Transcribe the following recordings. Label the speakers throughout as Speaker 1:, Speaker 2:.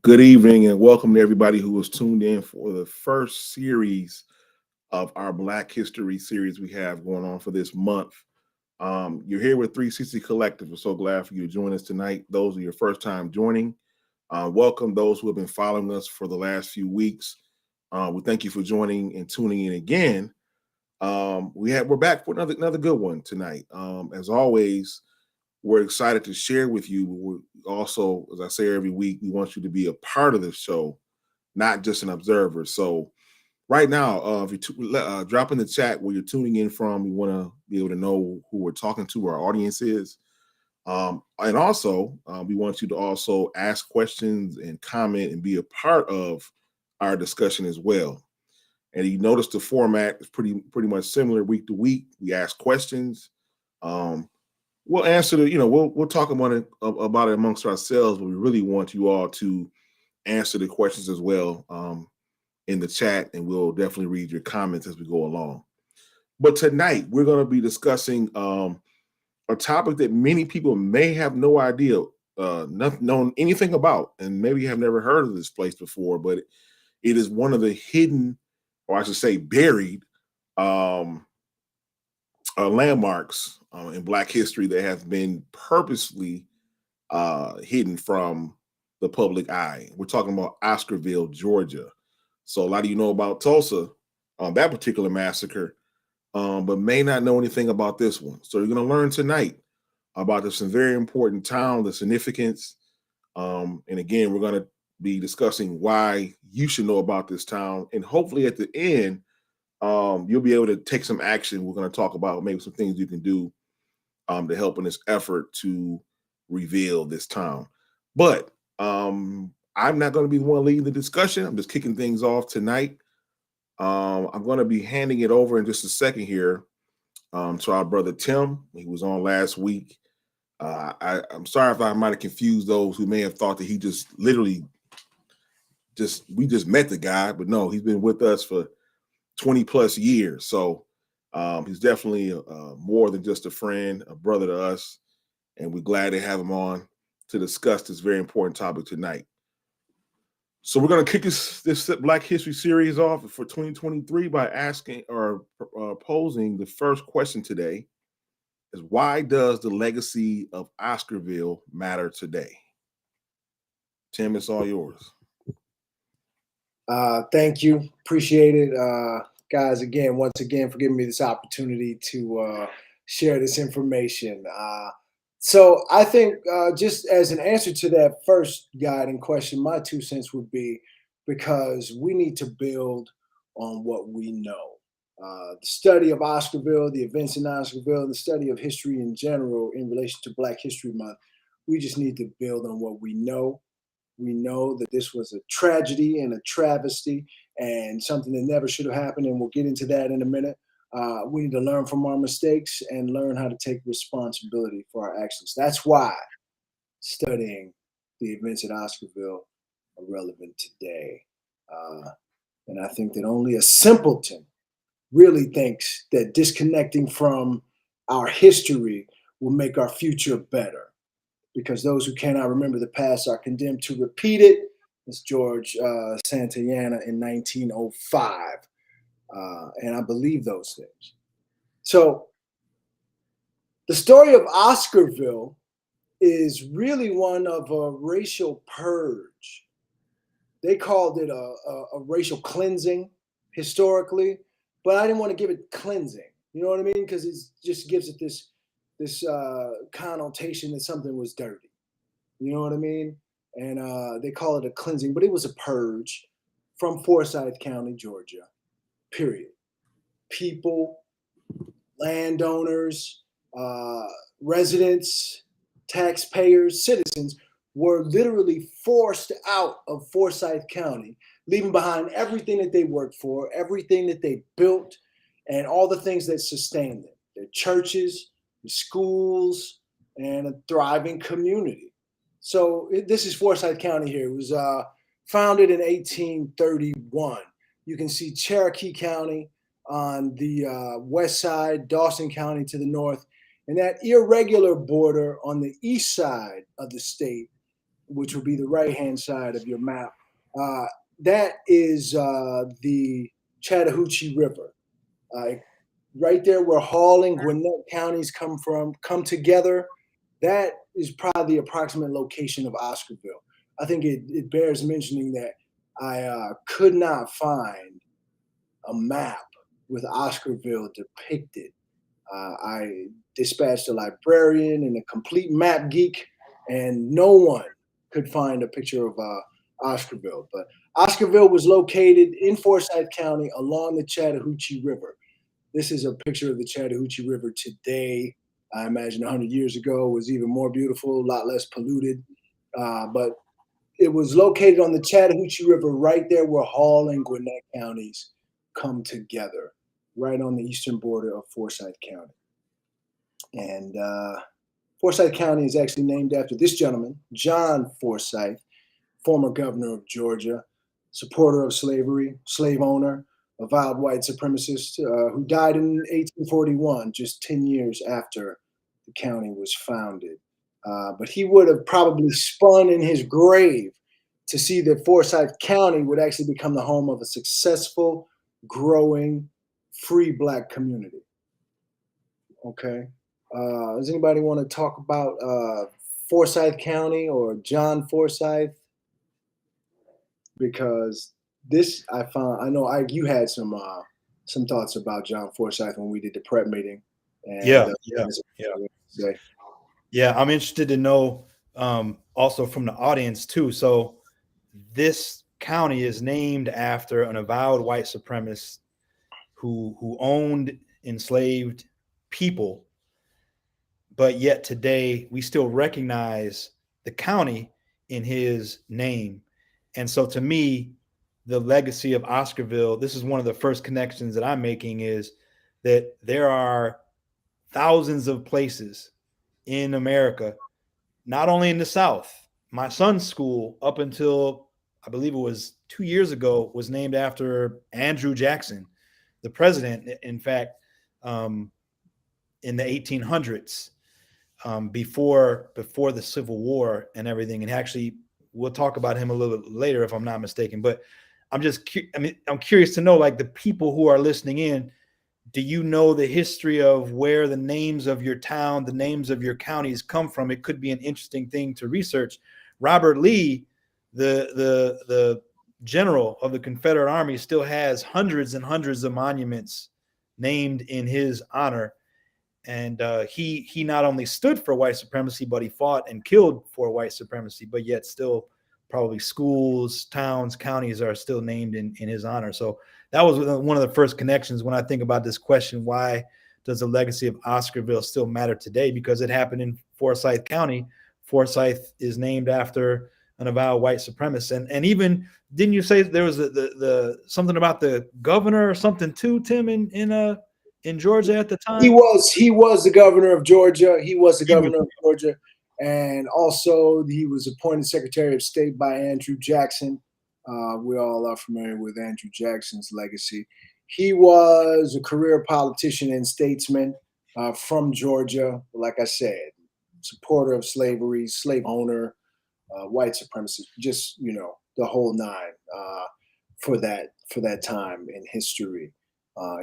Speaker 1: Good evening and welcome to everybody who was tuned in for the first series of our Black History series we have going on for this month. You're here with 360 Collective. We're so glad for you to join us tonight. Those are your first time joining. Welcome those who have been following us for the last few weeks. We thank you for joining and tuning in again. We're back for another good one tonight. As always, we're excited to share with you. We're also, as I say every week, we want you to be a part of the show, not just an observer. So right now, if you drop in the chat where you're tuning in from, we want to be able to know who we're talking to, our audience is. And also, we want you to also ask questions and comment and be a part of our discussion as well. And you notice the format is pretty much similar week to week. We ask questions. We'll answer we'll talk about it amongst ourselves, but we really want you all to answer the questions as well in the chat, and we'll definitely read your comments as we go along. But tonight we're going to be discussing a topic that many people may have no idea, not known anything about, and maybe have never heard of this place before. But it is one of the hidden, or I should say, buried landmarks in Black history that have been purposely hidden from the public eye. We're talking about Oscarville, Georgia. So a lot of you know about Tulsa, that particular massacre, but may not know anything about this one. So you're going to learn tonight about this very important town, the significance. And again, we're going to be discussing why you should know about this town. And hopefully at the end, you'll be able to take some action. We're going to talk about maybe some things you can do to help in this effort to reveal this town. But I'm not going to be the one leading the discussion. I'm just kicking things off tonight. I'm going to be handing it over in just a second here to our brother Tim. He was on last week. I'm sorry if I might have confused those who may have thought that he just literally we just met the guy, but no, he's been with us for 20 plus years. So he's definitely more than just a friend, a brother to us. And we're glad to have him on to discuss this very important topic tonight. So we're going to kick this Black History series off for 2023 by asking or posing the first question today is, why does the legacy of Oscarville matter today? Tim, it's all yours.
Speaker 2: Thank you. Appreciate it. Guys, once again, for giving me this opportunity to share this information. So I think just as an answer to that first guiding question, my 2 cents would be because we need to build on what we know. The study of Oscarville, the events in Oscarville, and the study of history in general in relation to Black History Month, we just need to build on what we know. We know that this was a tragedy and a travesty and something that never should have happened, and we'll get into that in a minute. We need to learn from our mistakes and learn how to take responsibility for our actions. That's why studying the events at Oscarville are relevant today. And I think that only a simpleton really thinks that disconnecting from our history will make our future better, because those who cannot remember the past are condemned to repeat it. It's George Santayana in 1905. And I believe those things. So the story of Oscarville is really one of a racial purge. They called it a racial cleansing historically, but I didn't want to give it cleansing. You know what I mean? Because it just gives it this connotation that something was dirty. You know what I mean? And they call it a cleansing, but it was a purge from Forsyth County, Georgia, period. People, landowners, residents, taxpayers, citizens were literally forced out of Forsyth County, leaving behind everything that they worked for, everything that they built, and all the things that sustained them. Their churches, the schools, and a thriving community. So this is Forsyth County here. It was founded in 1831. You can see Cherokee County on the west side, Dawson County to the north, and that irregular border on the east side of the state which would be the right-hand side of your map, that is the Chattahoochee River. Right there where Hall and Gwinnett counties come together. That is probably the approximate location of Oscarville. I think it bears mentioning that I could not find a map with Oscarville depicted. I dispatched a librarian and a complete map geek, and no one could find a picture of Oscarville. But Oscarville was located in Forsyth County along the Chattahoochee River. This is a picture of the Chattahoochee River today. I imagine 100 years ago was even more beautiful, a lot less polluted. But it was located on the Chattahoochee River right there where Hall and Gwinnett counties come together, right on the eastern border of Forsyth County. And Forsyth County is actually named after this gentleman, John Forsyth, former governor of Georgia, supporter of slavery, slave owner, a vowed white supremacist who died in 1841, just 10 years after the county was founded. But he would have probably spun in his grave to see that Forsyth County would actually become the home of a successful, growing, free Black community. Okay. Does anybody want to talk about Forsyth County or John Forsyth? Because this I found, I know you had some thoughts about John Forsyth when we did the prep meeting. And,
Speaker 3: yeah. I'm interested to know also from the audience too. So this county is named after an avowed white supremacist who owned enslaved people, but yet today we still recognize the county in his name. And so to me, the legacy of Oscarville, this is one of the first connections that I'm making, is that there are thousands of places in America, not only in the South. My son's school, up until I believe it was 2 years ago, was named after Andrew Jackson, the president, in fact, in the 1800s, before the Civil War and everything. And actually, we'll talk about him a little bit later, if I'm not mistaken. But I'm curious to know, like, the people who are listening in, do you know the history of where the names of your town, the names of your counties come from? It could be an interesting thing to research. Robert Lee, the general of the Confederate Army, still has hundreds and hundreds of monuments named in his honor. And he not only stood for white supremacy, but he fought and killed for white supremacy, but yet still probably schools, towns, counties are still named in his honor. So that was one of the first connections when I think about this question: why does the legacy of Oscarville still matter today? Because it happened in Forsyth County. Forsyth is named after an avowed white supremacist. And even, didn't you say there was the something about the governor or something too, Tim, in Georgia at the time?
Speaker 2: He was the governor of Georgia. He was the governor of Georgia. And also he was appointed Secretary of State by Andrew Jackson. We all are familiar with Andrew Jackson's legacy. He was a career politician and statesman from Georgia. Like I said, supporter of slavery, slave owner, white supremacist, just, the whole nine for that time in history.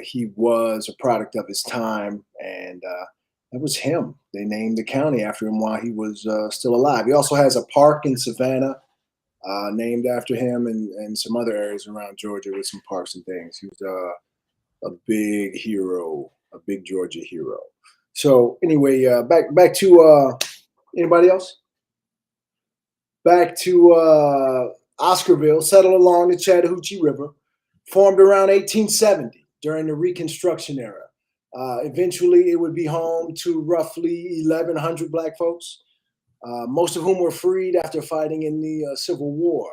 Speaker 2: He was a product of his time, and that was him. They named the county after him while he was still alive. He also has a park in Savannah named after him, and some other areas around Georgia with some parks and things. He was a big hero, a big Georgia hero. So anyway, back to anybody else? Back to Oscarville, settled along the Chattahoochee River, formed around 1870 during the Reconstruction era. Eventually, it would be home to roughly 1,100 Black folks, most of whom were freed after fighting in the Civil War.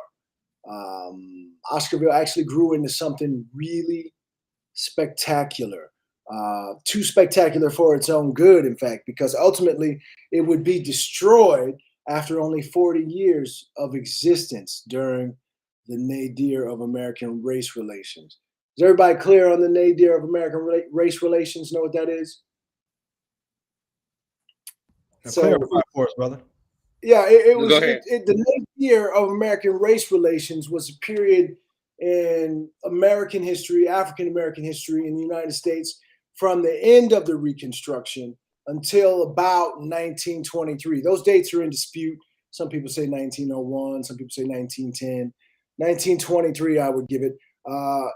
Speaker 2: Oscarville actually grew into something really spectacular, too spectacular for its own good, in fact, because ultimately it would be destroyed after only 40 years of existence during the nadir of American race relations. Is everybody clear on the nadir of American race relations? Know what that is?
Speaker 3: Clarify for us, brother.
Speaker 2: Yeah,
Speaker 4: Go ahead.
Speaker 2: the ninth year of American race relations was a period in American history, African American history in the United States from the end of the Reconstruction until about 1923. Those dates are in dispute. Some people say 1901, some people say 1910. 1923, I would give it.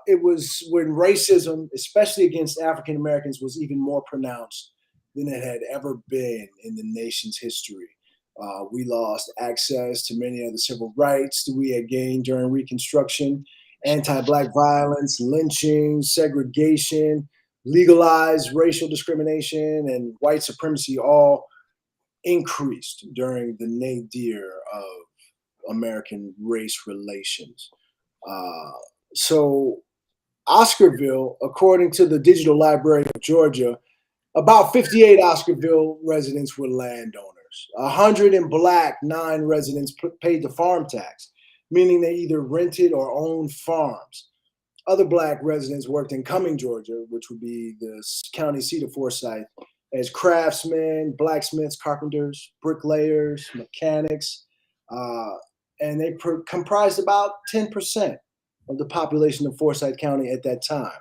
Speaker 2: It was when racism, especially against African Americans, was even more pronounced than it had ever been in the nation's history. We lost access to many of the civil rights that we had gained during Reconstruction. Anti-Black violence, lynching, segregation, legalized racial discrimination, and white supremacy all increased during the nadir of American race relations. Uh, so, Oscarville, according to the Digital Library of Georgia, about 58 Oscarville residents were landowners. 100 in Black non-residents paid the farm tax, meaning they either rented or owned farms. Other Black residents worked in Cumming, Georgia, which would be the county seat of Forsyth, as craftsmen, blacksmiths, carpenters, bricklayers, mechanics, uh, and they comprised about 10% of the population of Forsyth County at that time.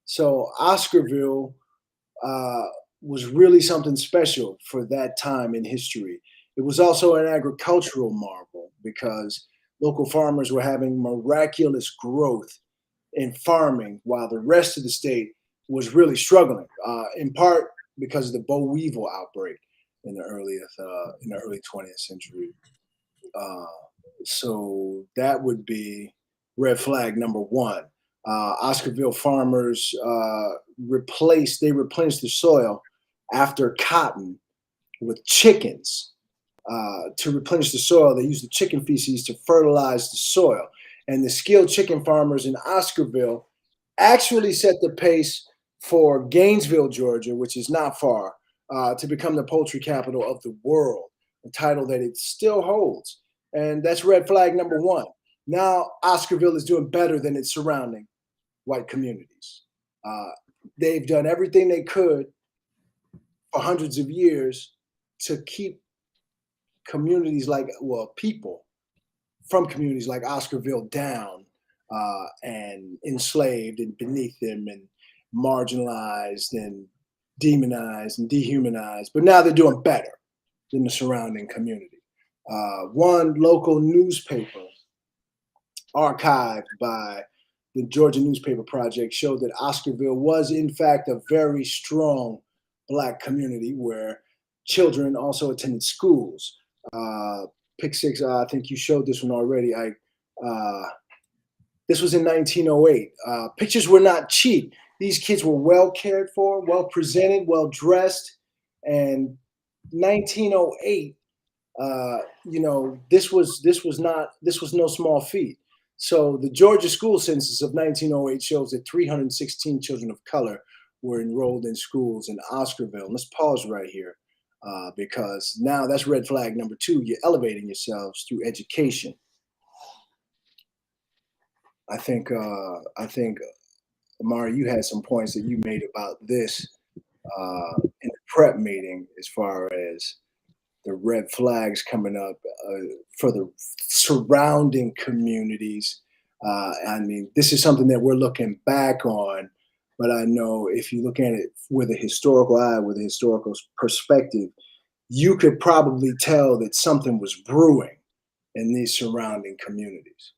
Speaker 2: So Oscarville uh, was really something special for that time in history. It was also an agricultural marvel because local farmers were having miraculous growth in farming while the rest of the state was really struggling, in part because of the boll weevil outbreak in the early 20th century. Uh, so that would be red flag number one. Oscarville farmers replenished the soil after cotton with chickens. To replenish the soil, they used the chicken feces to fertilize the soil. And the skilled chicken farmers in Oscarville actually set the pace for Gainesville, Georgia, which is not far, to become the poultry capital of the world, a title that it still holds. And that's red flag number one. Now, Oscarville is doing better than its surrounding white communities. Uh, they've done everything they could for hundreds of years to keep communities people from communities like Oscarville down and enslaved and beneath them and marginalized and demonized and dehumanized. But now they're doing better than the surrounding community. One local newspaper archived by the Georgia Newspaper Project showed that Oscarville was, in fact, a very strong Black community where children also attended schools. Pick six, I think you showed this one already. This was in 1908. Pictures were not cheap. These kids were well cared for, well presented, well dressed. And 1908, this was no small feat. So the Georgia school census of 1908 shows that 316 children of color were enrolled in schools in Oscarville. Let's pause right here because now that's red flag number two. You're elevating yourselves through education. I think Amari, you had some points that you made about this in the prep meeting as far as the red flags coming up for the surrounding communities. I mean, this is something that we're looking back on, but I know if you look at it with a historical eye, with a historical perspective, you could probably tell that something was brewing in these surrounding communities.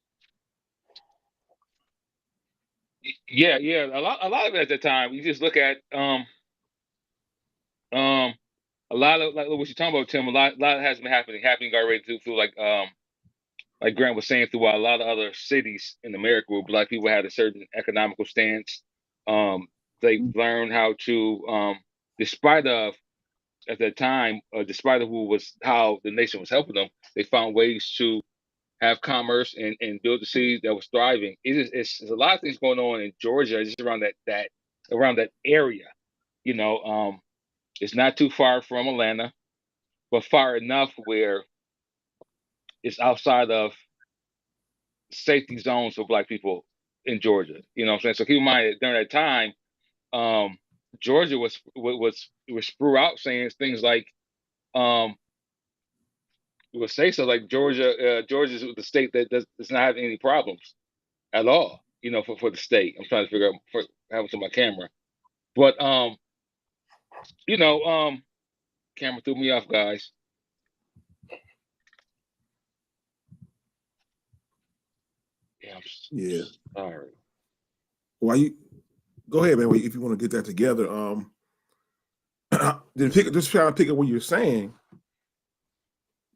Speaker 4: Yeah. A lot of it at the time. You just look at a lot of like what you're talking about, Tim. A lot has been happening already too. Feel like Grant was saying, throughout a lot of other cities in America where Black people had a certain economical stance. They learned how to, despite of at that time, despite of how the nation was helping them, they found ways to have commerce and build a city that was thriving. It's a lot of things going on in Georgia, just around that area. It's not too far from Atlanta, but far enough where it's outside of safety zones for Black people in Georgia. You know what I'm saying? So keep in mind that during that time, Georgia was throughout saying things like, would say so. Like Georgia's the state that does not have any problems at all. You know, for the state. I'm trying to figure out for having to my camera, but you know, camera threw me off, guys. Yeah,
Speaker 1: Yeah.
Speaker 4: sorry.
Speaker 1: Well, you go ahead, man. If you want to get that together, just trying to pick up what you're saying.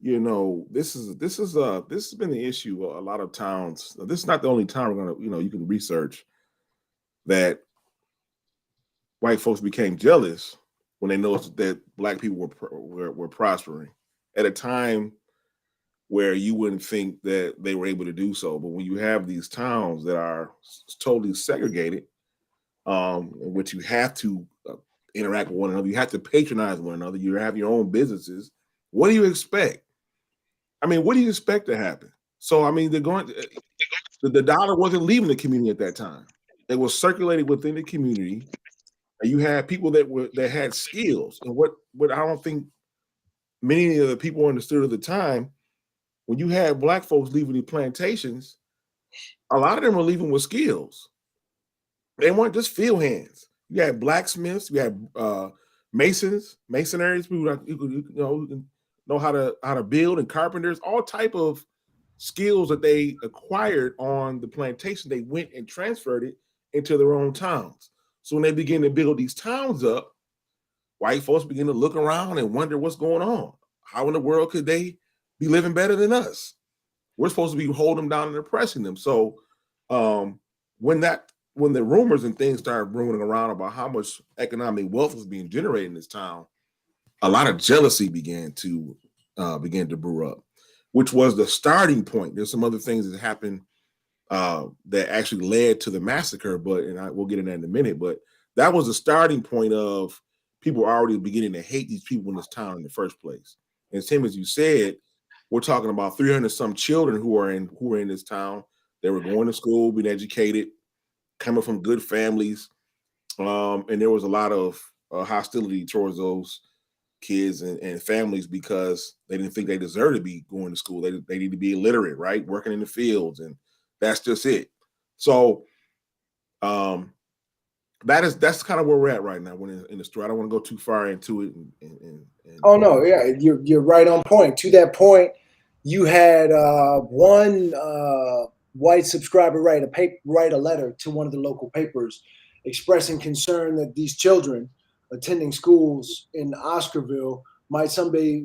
Speaker 1: You know, this has been the issue. A lot of towns. This is not the only town we're gonna. You know, you can research that white folks became jealous when they noticed that black people were prospering at a time where you wouldn't think that they were able to do so. But when you have these towns that are totally segregated, in which you have to interact with one another, you have to patronize one another, you have your own businesses. What do you expect? I mean, what do you expect to happen? So, I mean, the dollar wasn't leaving the community at that time. It was circulating within the community, and you had people that had skills. And what I don't think many of the people understood at the time, when you had black folks leaving the plantations, a lot of them were leaving with skills. They weren't just field hands. You had blacksmiths, you had masonaries, people who know how to build, and carpenters, all type of skills that they acquired on the plantation. They went and transferred it into their own towns. So when they begin to build these towns up, white folks begin to look around and wonder what's going on. How in the world could they be living better than us? We're supposed to be holding them down and oppressing them. So when the rumors and things started rumoring around about how much economic wealth was being generated in this town, a lot of jealousy began to brew up, which was the starting point. There's some other things that happened that actually led to the massacre, we'll get into that in a minute. But that was the starting point of people already beginning to hate these people in this town in the first place. And Tim, as you said, we're talking about 300 some children who are in this town. They were going to school, being educated, coming from good families, and there was a lot of hostility towards those kids and families because they didn't think they deserved to be going to school. They need to be illiterate, right? Working in the fields, and that's just it. So that's kind of where we're at right now when in the story. I don't want to go too far into it.
Speaker 2: Oh no, yeah, you're right on point. To that point, you had one white subscriber write a letter to one of the local papers expressing concern that these children attending schools in Oscarville might someday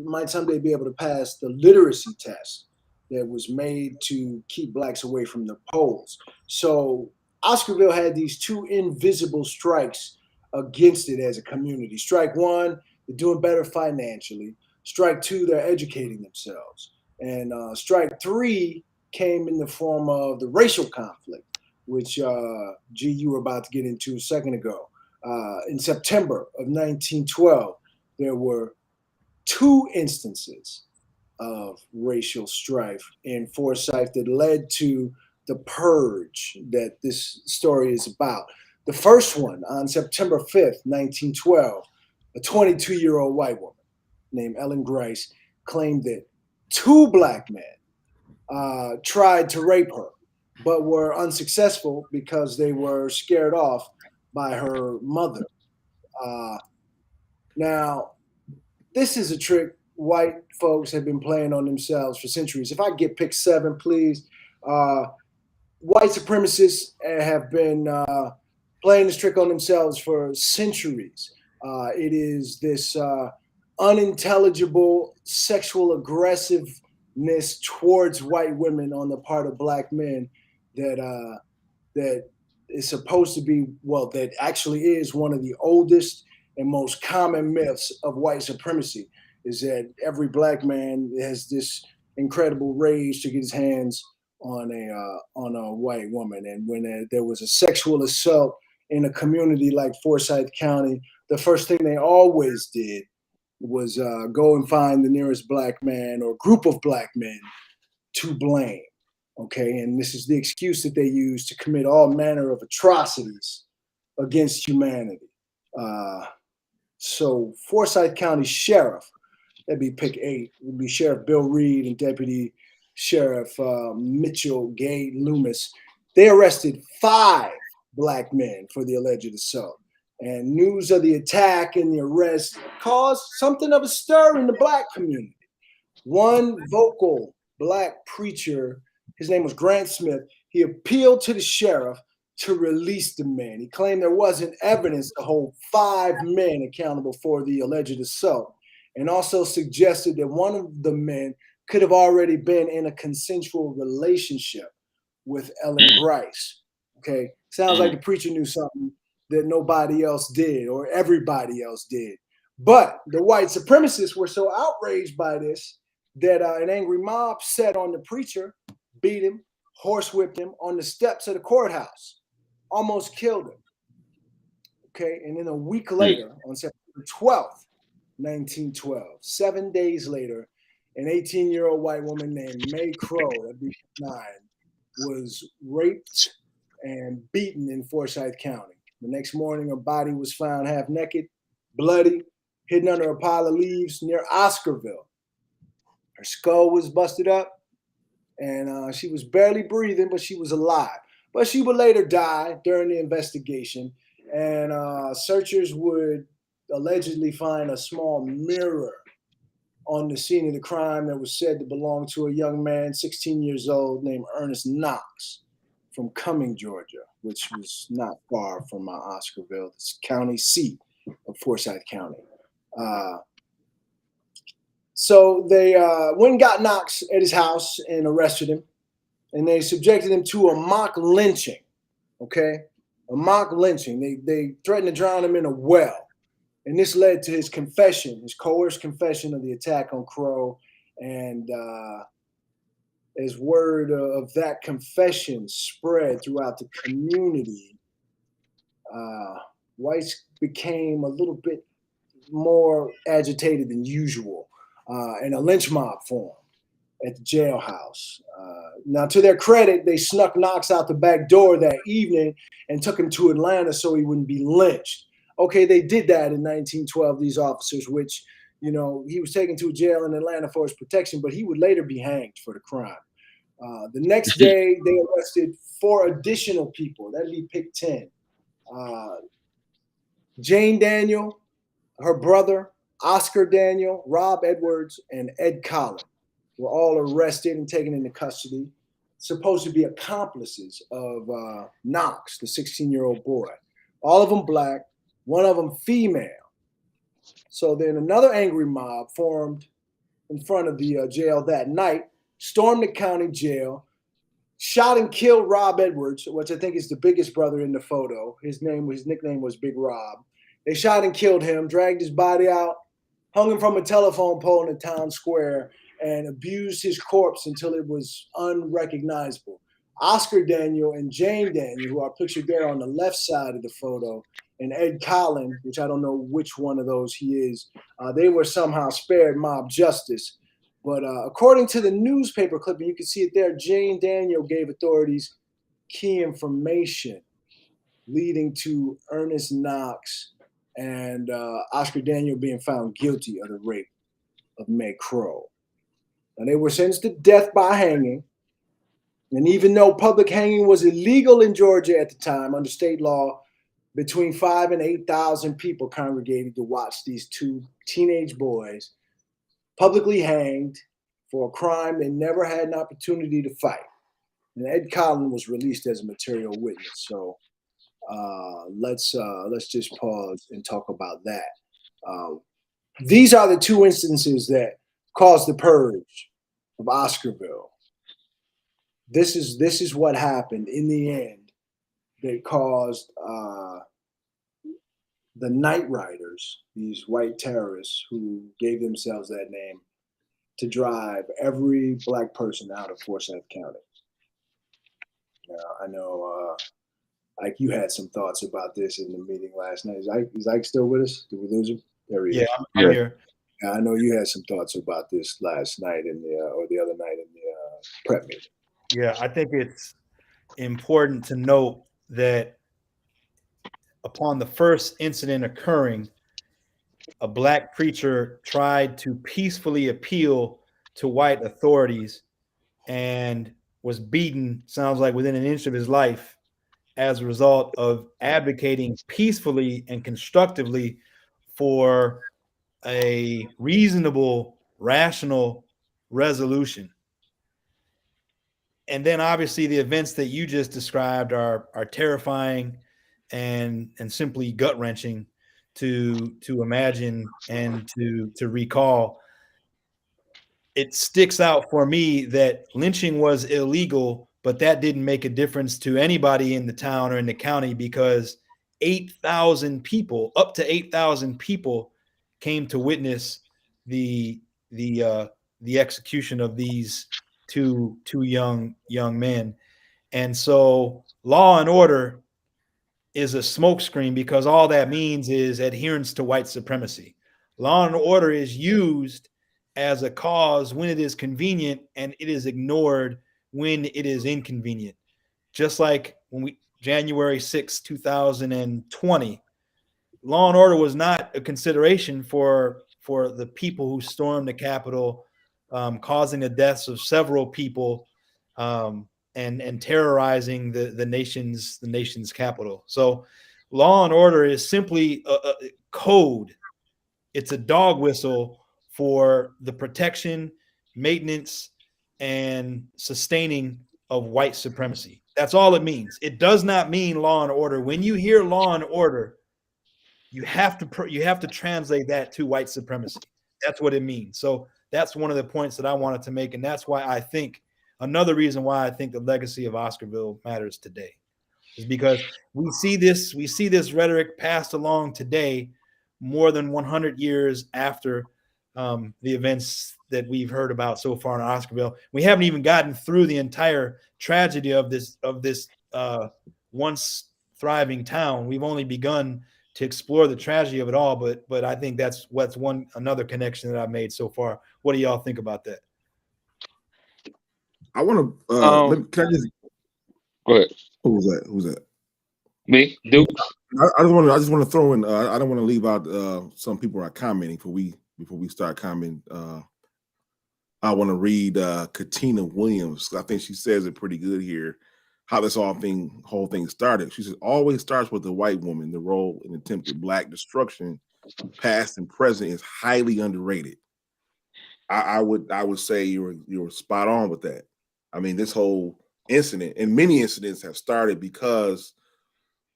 Speaker 2: be able to pass the literacy test that was made to keep blacks away from the polls. So Oscarville had these two invisible strikes against it as a community. Strike one, they're doing better financially. Strike two, they're educating themselves. And strike three came in the form of the racial conflict, which, G, you were about to get into a second ago. In September of 1912, there were two instances of racial strife in Forsyth that led to the Purge that this story is about. The first one on September 5th, 1912, a 22-year-old white woman named Ellen Grice claimed that two black men tried to rape her, but were unsuccessful because they were scared off by her mother. Now, this is a trick white folks have been playing on themselves for centuries. If I get pick 7, please. White supremacists have been playing this trick on themselves for centuries. It is this unintelligible sexual aggressiveness towards white women on the part of black men that is supposed to be, well, that actually is one of the oldest and most common myths of white supremacy, is that every black man has this incredible rage to get his hands on a white woman. And when there was a sexual assault in a community like Forsyth County, the first thing they always did was go and find the nearest black man or group of black men to blame. Okay, and this is the excuse that they use to commit all manner of atrocities against humanity. So Forsyth County Sheriff That'd be pick 8. It would be Sheriff Bill Reed and Deputy Sheriff Mitchell Gay Loomis. They arrested 5 black men for the alleged assault. And news of the attack and the arrest caused something of a stir in the black community. One vocal black preacher, his name was Grant Smith, he appealed to the sheriff to release the men. He claimed there wasn't evidence to hold 5 men accountable for the alleged assault, and also suggested that one of the men could have already been in a consensual relationship with Ellen Grice. Okay, sounds like the preacher knew something that nobody else did or everybody else did. But the white supremacists were so outraged by this that an angry mob set on the preacher, beat him, horsewhipped him on the steps of the courthouse, almost killed him. Okay, and then a week later, on September 12th, 1912, 7 days later, an 18-year-old white woman named May Crow, that'd be 9, was raped and beaten in Forsyth County. The next morning, her body was found half naked, bloody, hidden under a pile of leaves near Oscarville. Her skull was busted up, and she was barely breathing, but she was alive. But she would later die during the investigation, and searchers would allegedly find a small mirror on the scene of the crime that was said to belong to a young man, 16 years old, named Ernest Knox from Cumming, Georgia, which was not far from Oscarville, the county seat of Forsyth County. So they went and got Knox at his house and arrested him, and they subjected him to a mock lynching, okay? A mock lynching. They threatened to drown him in a well. And this led to his confession, his coerced confession of the attack on Crow. And as word of that confession spread throughout the community, whites became a little bit more agitated than usual, and a lynch mob formed at the jailhouse. Now, to their credit, they snuck Knox out the back door that evening and took him to Atlanta so he wouldn't be lynched. Okay, they did that in 1912, these officers, which, you know, he was taken to a jail in Atlanta for his protection, but he would later be hanged for the crime. The next day, they arrested 4 additional people. That'd be pick 10. Jane Daniel, her brother, Oscar Daniel, Rob Edwards, and Ed Collin were all arrested and taken into custody, supposed to be accomplices of Knox, the 16-year-old boy. All of them black, one of them female. So then another angry mob formed in front of the jail that night, stormed the county jail, shot and killed Rob Edwards, which I think is the biggest brother in the photo. His nickname was Big Rob. They shot and killed him, dragged his body out, hung him from a telephone pole in the town square, and abused his corpse until it was unrecognizable. Oscar Daniel and Jane Daniel, who are pictured there on the left side of the photo, and Ed Collin, which I don't know which one of those he is, they were somehow spared mob justice. But according to the newspaper clipping, you can see it there, Jane Daniel gave authorities key information leading to Ernest Knox and Oscar Daniel being found guilty of the rape of May Crow. And they were sentenced to death by hanging. And even though public hanging was illegal in Georgia at the time under state law, between 5,000 and 8,000 people congregated to watch these 2 teenage boys publicly hanged for a crime they never had an opportunity to fight. And Ed Collin was released as a material witness. So let's just pause and talk about that. These are the 2 instances that caused the purge of Oscarville. This is what happened in the end that caused the Night Riders, these white terrorists who gave themselves that name, to drive every black person out of Forsyth County. Now, I know, Ike, you had some thoughts about this in the meeting last night. Is Ike still with us? Did we lose him? There he is.
Speaker 3: Yeah, I'm here.
Speaker 2: I know you had some thoughts about this last night or the other night in the prep meeting.
Speaker 3: Yeah, I think it's important to note that upon the first incident occurring, a black preacher tried to peacefully appeal to white authorities and was beaten, sounds like within an inch of his life, as a result of advocating peacefully and constructively for a reasonable, rational resolution. And then obviously the events that you just described are terrifying and simply gut wrenching to imagine and to recall. It sticks out for me that lynching was illegal, but that didn't make a difference to anybody in the town or in the county because 8,000 people, up to 8,000 people, came to witness the execution of these two young men. And so law and order is a smokescreen because all that means is adherence to white supremacy. Law and order is used as a cause when it is convenient, and it is ignored when it is inconvenient. Just like when January 6, 2020, law and order was not a consideration for the people who stormed the Capitol, causing the deaths of several people, and terrorizing the nation's capital. So law and order is simply a code. It's a dog whistle for the protection, maintenance, and sustaining of white supremacy. That's all it means. It does not mean law and order. When you hear law and order, you have to translate that to white supremacy. That's what it means. So that's one of the points that I wanted to make, and that's why I think another reason why I think the legacy of Oscarville matters today is because we see this rhetoric passed along today more than 100 years after the events that we've heard about so far in Oscarville. We haven't even gotten through the entire tragedy of this once thriving town. We've only begun to explore the tragedy of it all, but I think that's another connection that I've made so far. What do y'all think about that?
Speaker 1: I want to. Can I just
Speaker 4: Go ahead.
Speaker 1: Who's that?
Speaker 4: Me, Dukes.
Speaker 1: I just want to throw in. I don't want to leave out some people are commenting before we start commenting. I want to read Katina Williams. I think she says it pretty good here. How this whole thing started. She says, always starts with the white woman. The role in attempted black destruction, past and present, is highly underrated. I would say you were spot on with that. I mean, this whole incident and many incidents have started because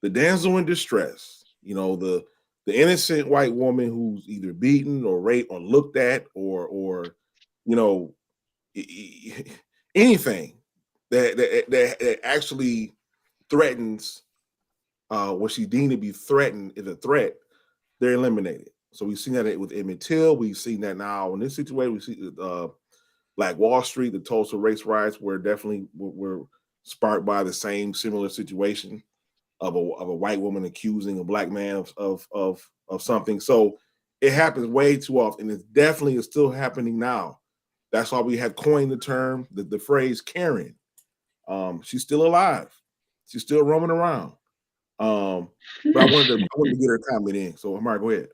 Speaker 1: the damsel in distress, the innocent white woman who's either beaten or raped or looked at or anything that actually threatens what she deemed to be threatened is a threat, they're eliminated. So we've seen that with Emmett Till. We've seen that now in this situation. We see Black Wall Street, the Tulsa race riots were sparked by the same similar situation of a white woman accusing a black man of something. So it happens way too often. It definitely is still happening now. That's why we have coined the term, the phrase Karen. She's still alive. She's still roaming around. But I wanted to get her comment in. So Amar, go ahead.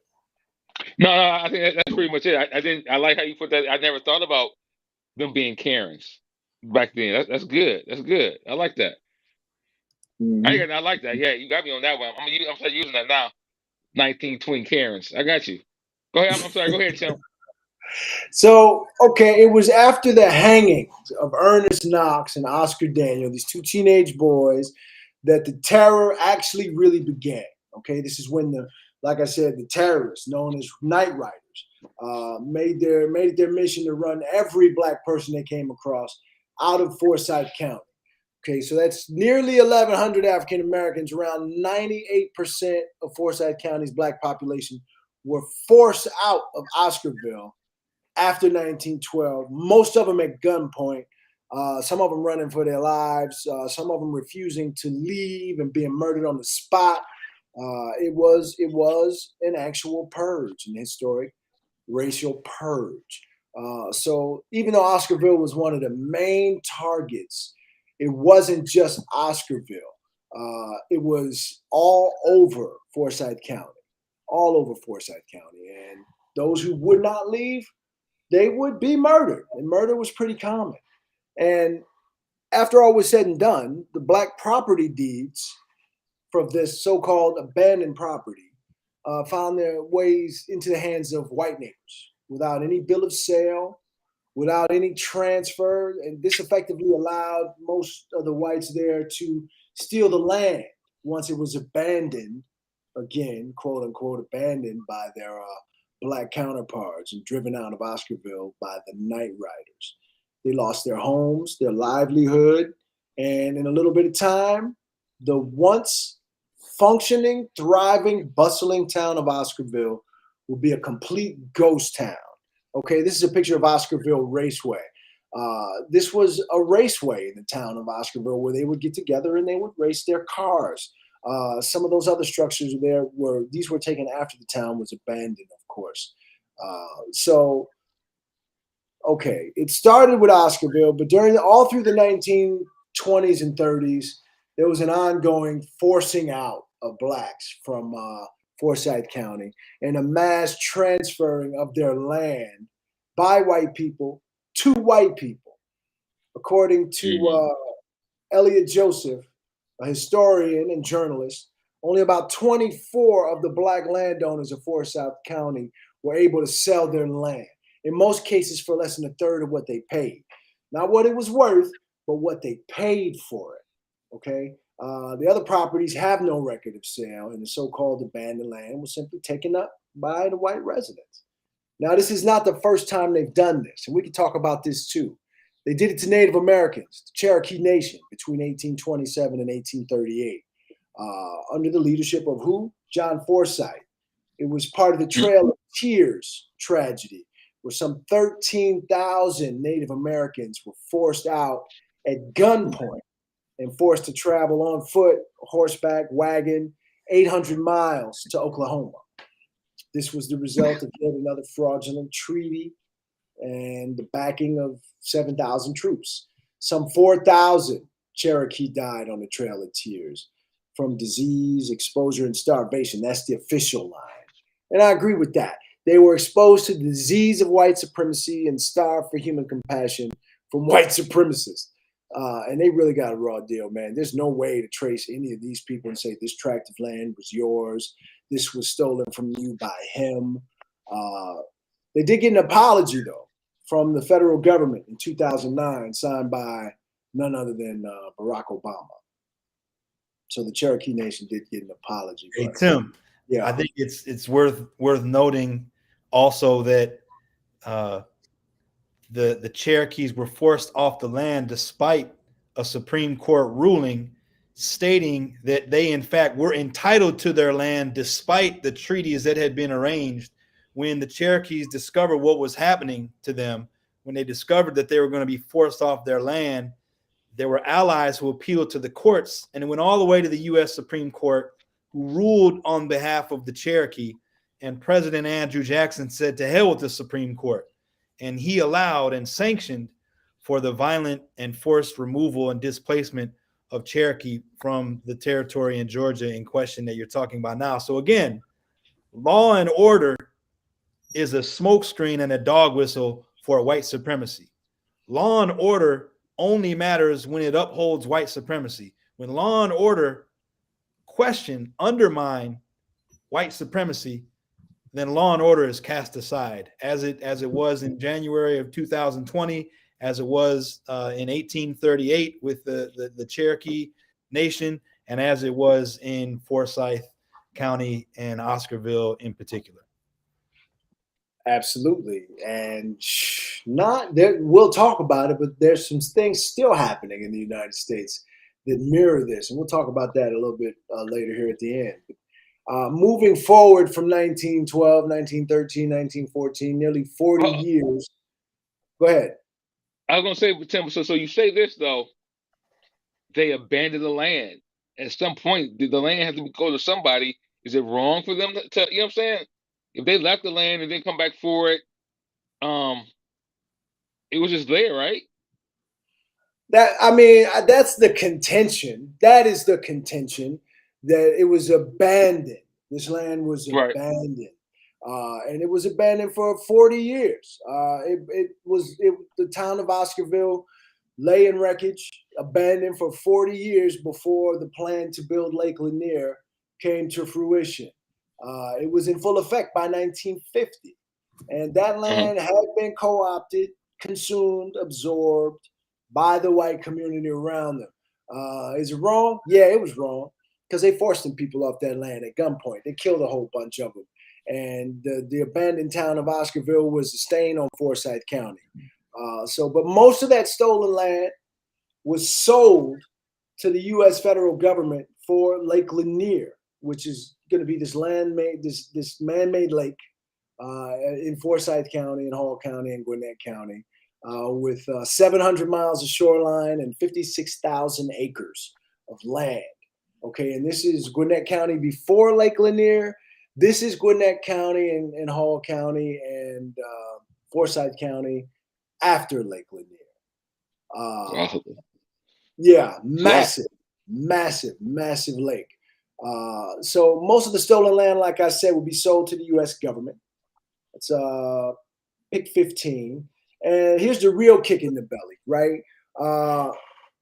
Speaker 4: No, I think that's pretty much it. I like how you put that. I never thought about them being Karens back then. That's good. That's good. I like that.
Speaker 1: Mm-hmm.
Speaker 4: I like that. Yeah, you got me on that one. I'm start using that now. 1920 Karens. I got you. Go ahead. I'm sorry. Go ahead, Tim.
Speaker 2: So, okay, it was after the hangings of Ernest Knox and Oscar Daniel, these two teenage boys, that the terror actually really began. Okay, this is when like I said, the terrorists, known as Night Riders, made it their mission to run every black person they came across out of Forsyth County. Okay, so that's nearly 1,100 African Americans. Around 98% of Forsyth County's black population were forced out of Oscarville after 1912. Most of them at gunpoint. Some of them running for their lives. Some of them refusing to leave and being murdered on the spot. It was an actual purge, an historic racial purge. So even though Oscarville was one of the main targets, it wasn't just Oscarville. It was all over Forsyth County. all over Forsyth County. And those who would not leave, they would be murdered. And murder was pretty common. And after all was said and done, the black property deeds from this so-called abandoned property found their ways into the hands of white neighbors without any bill of sale, without any transfer. And this effectively allowed most of the whites there to steal the land once it was abandoned, again, quote unquote, abandoned by their black counterparts and driven out of Oscarville by the night riders. They lost their homes, their livelihood, and in a little bit of time, the once functioning, thriving, bustling town of Oscarville will be a complete ghost town. Okay, this is a picture of Oscarville Raceway. This was a raceway in the town of Oscarville where they would get together and they would race their cars. Some of those other structures there these were taken after the town was abandoned, of course. Okay, it started with Oscarville, but all through the 1920s and 30s, there was an ongoing forcing out of blacks from Forsyth County and a mass transferring of their land by white people to white people. According to Elliot Joseph, a historian and journalist, only about 24 of the black landowners of Forsyth County were able to sell their land, in most cases for less than a third of what they paid. Not what it was worth, but what they paid for it, okay? The other properties have no record of sale, and the so-called abandoned land was simply taken up by the white residents. Now, this is not the first time they've done this, and we can talk about this too. They did it to Native Americans, the Cherokee Nation, between 1827 and 1838, under the leadership of who? John Forsyth. It was part of the Trail of Tears tragedy, where some 13,000 Native Americans were forced out at gunpoint and forced to travel on foot, horseback, wagon, 800 miles to Oklahoma. This was the result of yet another fraudulent treaty and the backing of 7,000 troops. Some 4,000 Cherokee died on the Trail of Tears from disease, exposure, and starvation. That's the official line. And I agree with that. They were exposed to the disease of white supremacy and starved for human compassion from white supremacists. And they really got a raw deal, man. There's no way to trace any of these people and say this tract of land was yours. This was stolen from you by him. They did get an apology, though, from the federal government in 2009, signed by none other than Barack Obama. So the Cherokee Nation did get an apology.
Speaker 3: Hey, Tim,
Speaker 2: yeah,
Speaker 3: I think it's worth noting also that the Cherokees were forced off the land despite a Supreme Court ruling stating that they, in fact, were entitled to their land despite the treaties that had been arranged. When the Cherokees discovered what was happening to them, when they discovered that they were going to be forced off their land, there were allies who appealed to the courts, and it went all the way to the U.S. Supreme Court, who ruled on behalf of the Cherokee. And President Andrew Jackson said, to hell with the Supreme Court. And he allowed and sanctioned for the violent and forced removal and displacement of Cherokee from the territory in Georgia in question that you're talking about now. So again, law and order is a smokescreen and a dog whistle for white supremacy. Law and order only matters when it upholds white supremacy. When law and order undermine white supremacy, then law and order is cast aside, as it was in January of 2020, as it was in 1838 with the Cherokee Nation, and as it was in Forsyth County and Oscarville in particular.
Speaker 2: Absolutely. And we'll talk about it, but there's some things still happening in the United States that mirror this. And we'll talk about that a little bit later here at the end. Moving forward from 1912, 1913, 1914, nearly 40 years. Go ahead.
Speaker 4: I was going to say, Tim, so you say this, though, they abandoned the land. At some point, the land has to go to somebody. Is it wrong for them to, you know what I'm saying? If they left the land and didn't come back for it, it was just there, right?
Speaker 2: That's the contention. That is the contention, that it was abandoned, This land was
Speaker 4: Right.
Speaker 2: abandoned. And it was abandoned for 40 years. The town of Oscarville lay in wreckage, abandoned for 40 years before the plan to build Lake Lanier came to fruition. It was in full effect by 1950. And that land had been co-opted, consumed, absorbed by the white community around them. Is it wrong? Yeah, it was wrong, because they forced them people off that land at gunpoint. They killed a whole bunch of them. And the abandoned town of Oscarville was a stain on Forsyth County. But most of that stolen land was sold to the U.S. federal government for Lake Lanier, which is going to be this man-made lake in Forsyth County and Hall County and Gwinnett County, with 700 miles of shoreline and 56,000 acres of land. Okay, and this is Gwinnett County before Lake Lanier. This is Gwinnett County and Hall County and Forsyth County after Lake Lanier. Yeah, massive lake. So most of the stolen land, like I said, will be sold to the U.S. government. It's pick 15. And here's the real kick in the belly, right?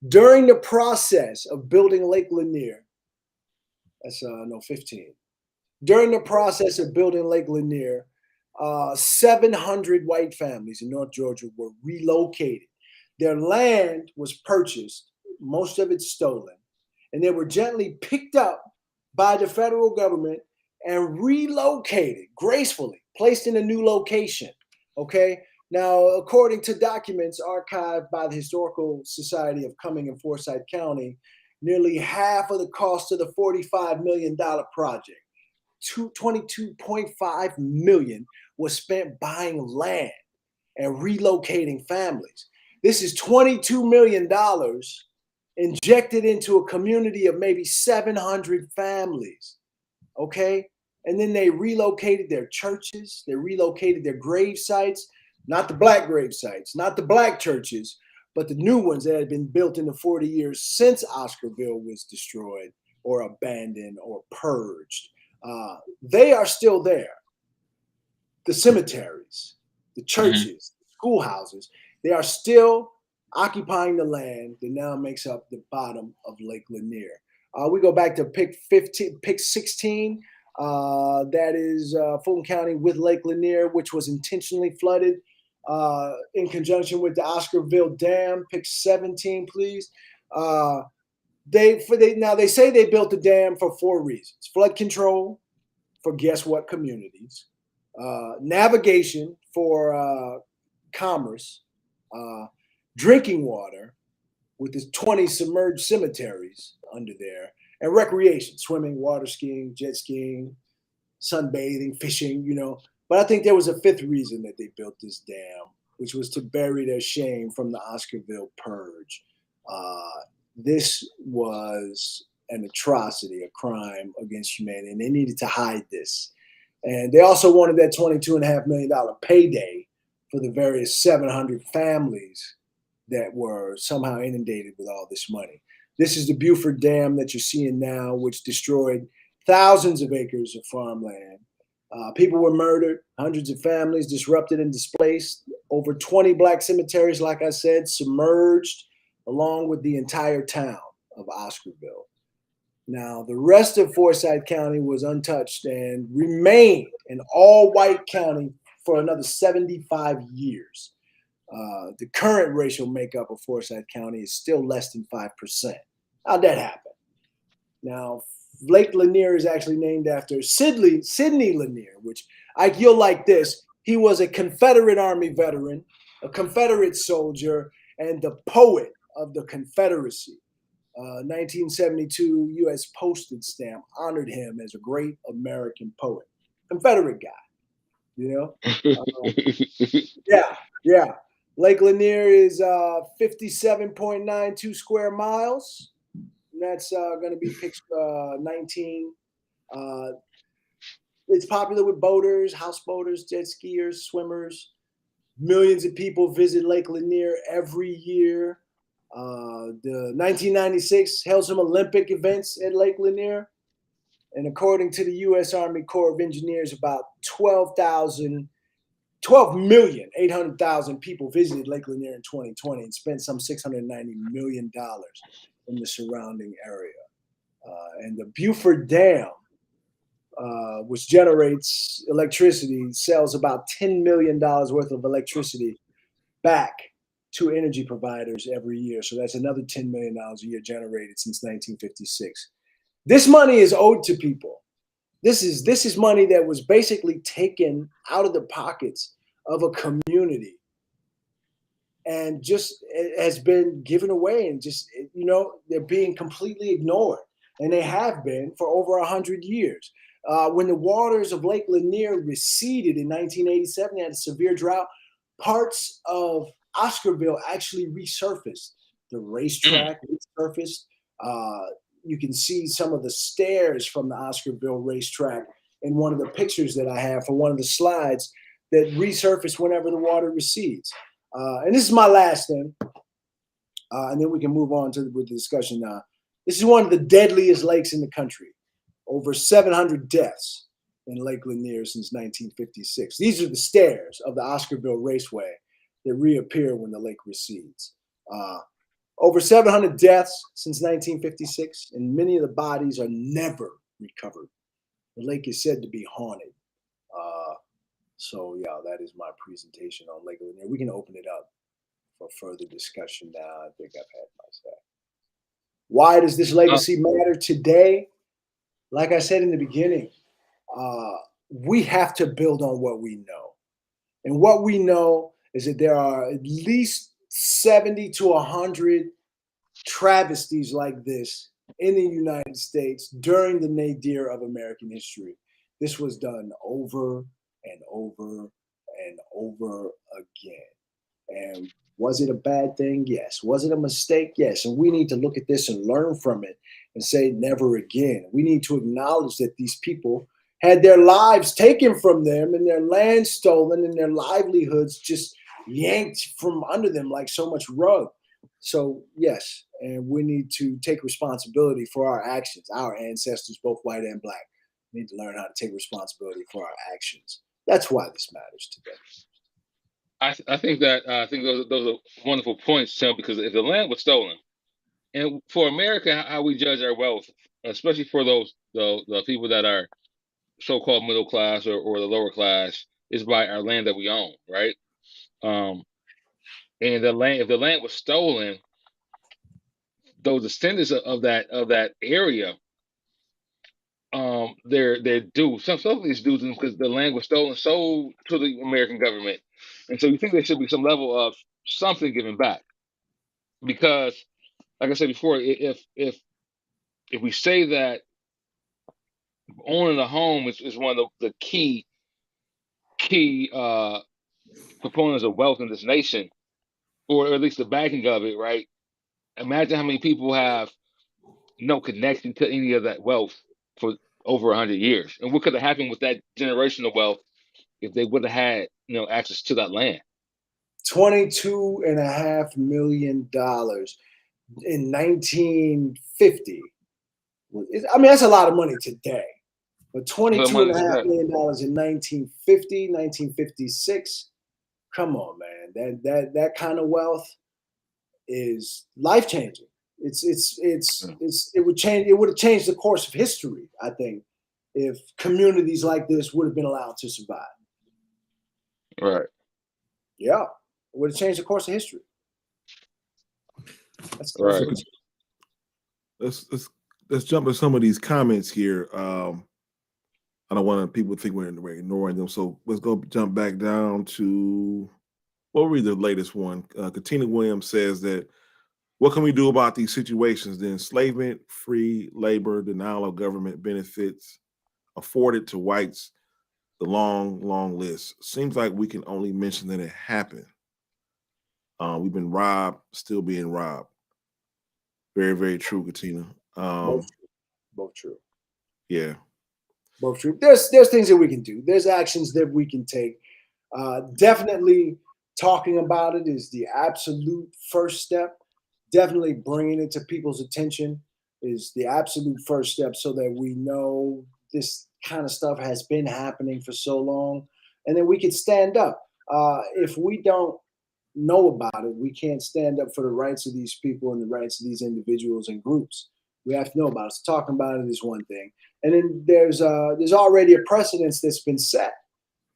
Speaker 2: During the process of building Lake Lanier, that's 15. During the process of building Lake Lanier, 700 white families in North Georgia were relocated. Their land was purchased, most of it stolen, and they were gently picked up by the federal government and relocated gracefully, placed in a new location. Okay. Now, according to documents archived by the Historical Society of Cumming and Forsyth County, nearly half of the cost of the $45 million project, $22.5 million, was spent buying land and relocating families. This is $22 million injected into a community of maybe 700 families. Okay. And then they relocated their churches. They relocated their grave sites, not the black grave sites, not the black churches, but the new ones that had been built in the 40 years since Oscarville was destroyed or abandoned or purged. They are still there. The cemeteries, the churches, schoolhouses, they are still occupying the land that now makes up the bottom of Lake Lanier. We go back to pick 16. That is Fulton County with Lake Lanier, which was intentionally flooded in conjunction with the Oscarville Dam. Pick 17, please. They say they built the dam for 4 reasons: flood control for guess what communities, navigation for commerce, drinking water with the 20 submerged cemeteries under there, and recreation, swimming, water skiing, jet skiing, sunbathing, fishing, But I think there was a 5th reason that they built this dam, which was to bury their shame from the Oscarville Purge. This was an atrocity, a crime against humanity, and they needed to hide this. And they also wanted that $22.5 million payday for the various 700 families that were somehow inundated with all this money. This is the Buford Dam that you're seeing now, which destroyed thousands of acres of farmland. People were murdered, hundreds of families disrupted and displaced, over 20 black cemeteries, like I said, submerged, along with the entire town of Oscarville. Now, the rest of Forsyth County was untouched and remained an all-white county for another 75 years. The current racial makeup of Forsyth County is still less than 5%. How'd that happen? Now, Lake Lanier is actually named after Sidney Lanier, which, Ike, you'll like this. He was a Confederate Army veteran, a Confederate soldier, and the poet of the Confederacy. 1972 U.S. postage stamp honored him as a great American poet. Confederate guy, Yeah. Lake Lanier is 57.92 square miles. And that's going to be picked 19. It's popular with boaters, houseboaters, jet skiers, swimmers. Millions of people visit Lake Lanier every year. The 1996 held some Olympic events at Lake Lanier. And according to the U.S. Army Corps of Engineers, about 12,800,000 people visited Lake Lanier in 2020 and spent some $690 million in the surrounding area. And the Buford Dam, which generates electricity, sells about $10 million worth of electricity back to energy providers every year. So that's another $10 million a year generated since 1956. This money is owed to people. This is money that was basically taken out of the pockets of a community and just has been given away, and just, they're being completely ignored. And they have been for over 100 years. When the waters of Lake Lanier receded in 1987, they had a severe drought. Parts of Oscarville actually resurfaced. The racetrack resurfaced. You can see some of the stairs from the Oscarville racetrack in one of the pictures that I have for one of the slides that resurface whenever the water recedes. And this is my last thing. And then we can move on with the discussion now. This is one of the deadliest lakes in the country. Over 700 deaths in Lake Lanier since 1956. These are the stairs of the Oscarville Raceway that reappear when the lake recedes. Over 700 deaths since 1956, and many of the bodies are never recovered. The lake is said to be haunted. So yeah, that is my presentation on Lake Lanier. We can open it up for further discussion now. I think I've had my say. Why does this legacy matter today? Like I said in the beginning, we have to build on what we know. And what we know is that there are at least 70 to 100 travesties like this in the United States during the nadir of American history. This was done over and over and over again. And was it a bad thing? Yes. Was it a mistake? Yes. And we need to look at this and learn from it and say never again. We need to acknowledge that these people had their lives taken from them and their land stolen and their livelihoods just yanked from under them like so much rug. So yes, and we need to take responsibility for our actions. Our ancestors, both white and black, need to learn how to take responsibility for our actions. That's why this matters today.
Speaker 4: I think those are wonderful points, Tim, because if the land was stolen, and for America, how we judge our wealth, especially for the people that are so-called middle class or the lower class, is by our land that we own, right? And if the land was stolen, those descendants of that area, they're due. Some of these dues because the land was stolen, sold to the American government, and so you think there should be some level of something given back, because, like I said before, if we say that owning a home is one of the key components of wealth in this nation, or at least the backing of it, right? Imagine how many people have no connection to any of that wealth for over 100 years, and what could have happened with that generational wealth if they would have had access to that land.
Speaker 2: $22.5 million in 1950. I mean, that's a lot of money today. But $22.5 million in 1950, 1956. Come on, man. That kind of wealth is life changing. It would have changed the course of history, I think, if communities like this would have been allowed to survive.
Speaker 4: Right.
Speaker 2: Yeah. It would have changed the course of history. That's
Speaker 4: right.
Speaker 1: Let's jump to some of these comments here. I don't want people to think we're ignoring them. So let's go jump back down to, we'll read the latest one. Katina Williams says that, what can we do about these situations? The enslavement, free labor, denial of government benefits afforded to whites, the long list. Seems like we can only mention that it happened. We've been robbed, still being robbed. Very, very true, Katina.
Speaker 2: Both true.
Speaker 1: Yeah.
Speaker 2: Both true. There's things that we can do. There's actions that we can take. Definitely talking about it is the absolute first step. Definitely bringing it to people's attention. is the absolute first step, so that we know this kind of stuff has been happening for so long, and then we can stand up. If we don't know about it, we can't stand up for the rights of these people and the rights of these individuals and groups. We have to know about it. So talking about it is one thing, and then there's already a precedence that's been set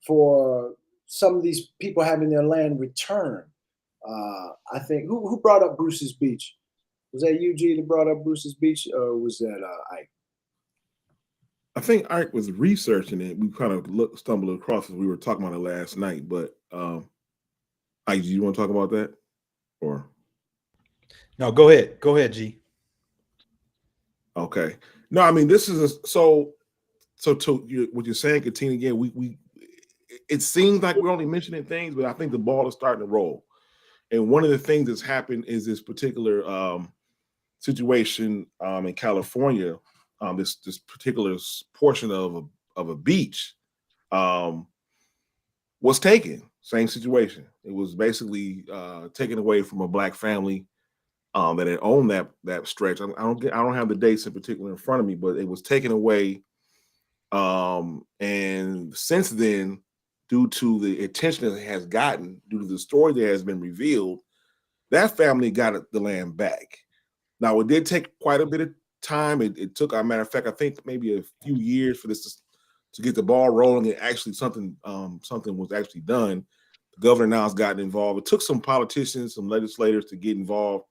Speaker 2: for some of these people having their land returned. I think who brought up Bruce's Beach? Was that UG that brought up Bruce's Beach, or was that Ike?
Speaker 1: I think Ike was researching it. We kind of stumbled across it. We were talking about it last night, but Ike, do you want to talk about that? Or
Speaker 3: no, go ahead, G.
Speaker 1: Okay. No, I mean, this is so to what you're saying, Katina, again, we it seems like we're only mentioning things, but I think the ball is starting to roll. And one of the things that's happened is this particular situation in California, this particular portion of a beach was taken. Same situation. It was basically taken away from a Black family that had owned that stretch. I don't have the dates in particular in front of me, but it was taken away. And since then, due to the attention that it has gotten, due to the story that has been revealed, that family got the land back. Now, it did take quite a bit of time. It took, as a matter of fact, I think maybe a few years for this to get the ball rolling, and actually something was actually done. The governor now has gotten involved. It took some politicians, some legislators to get involved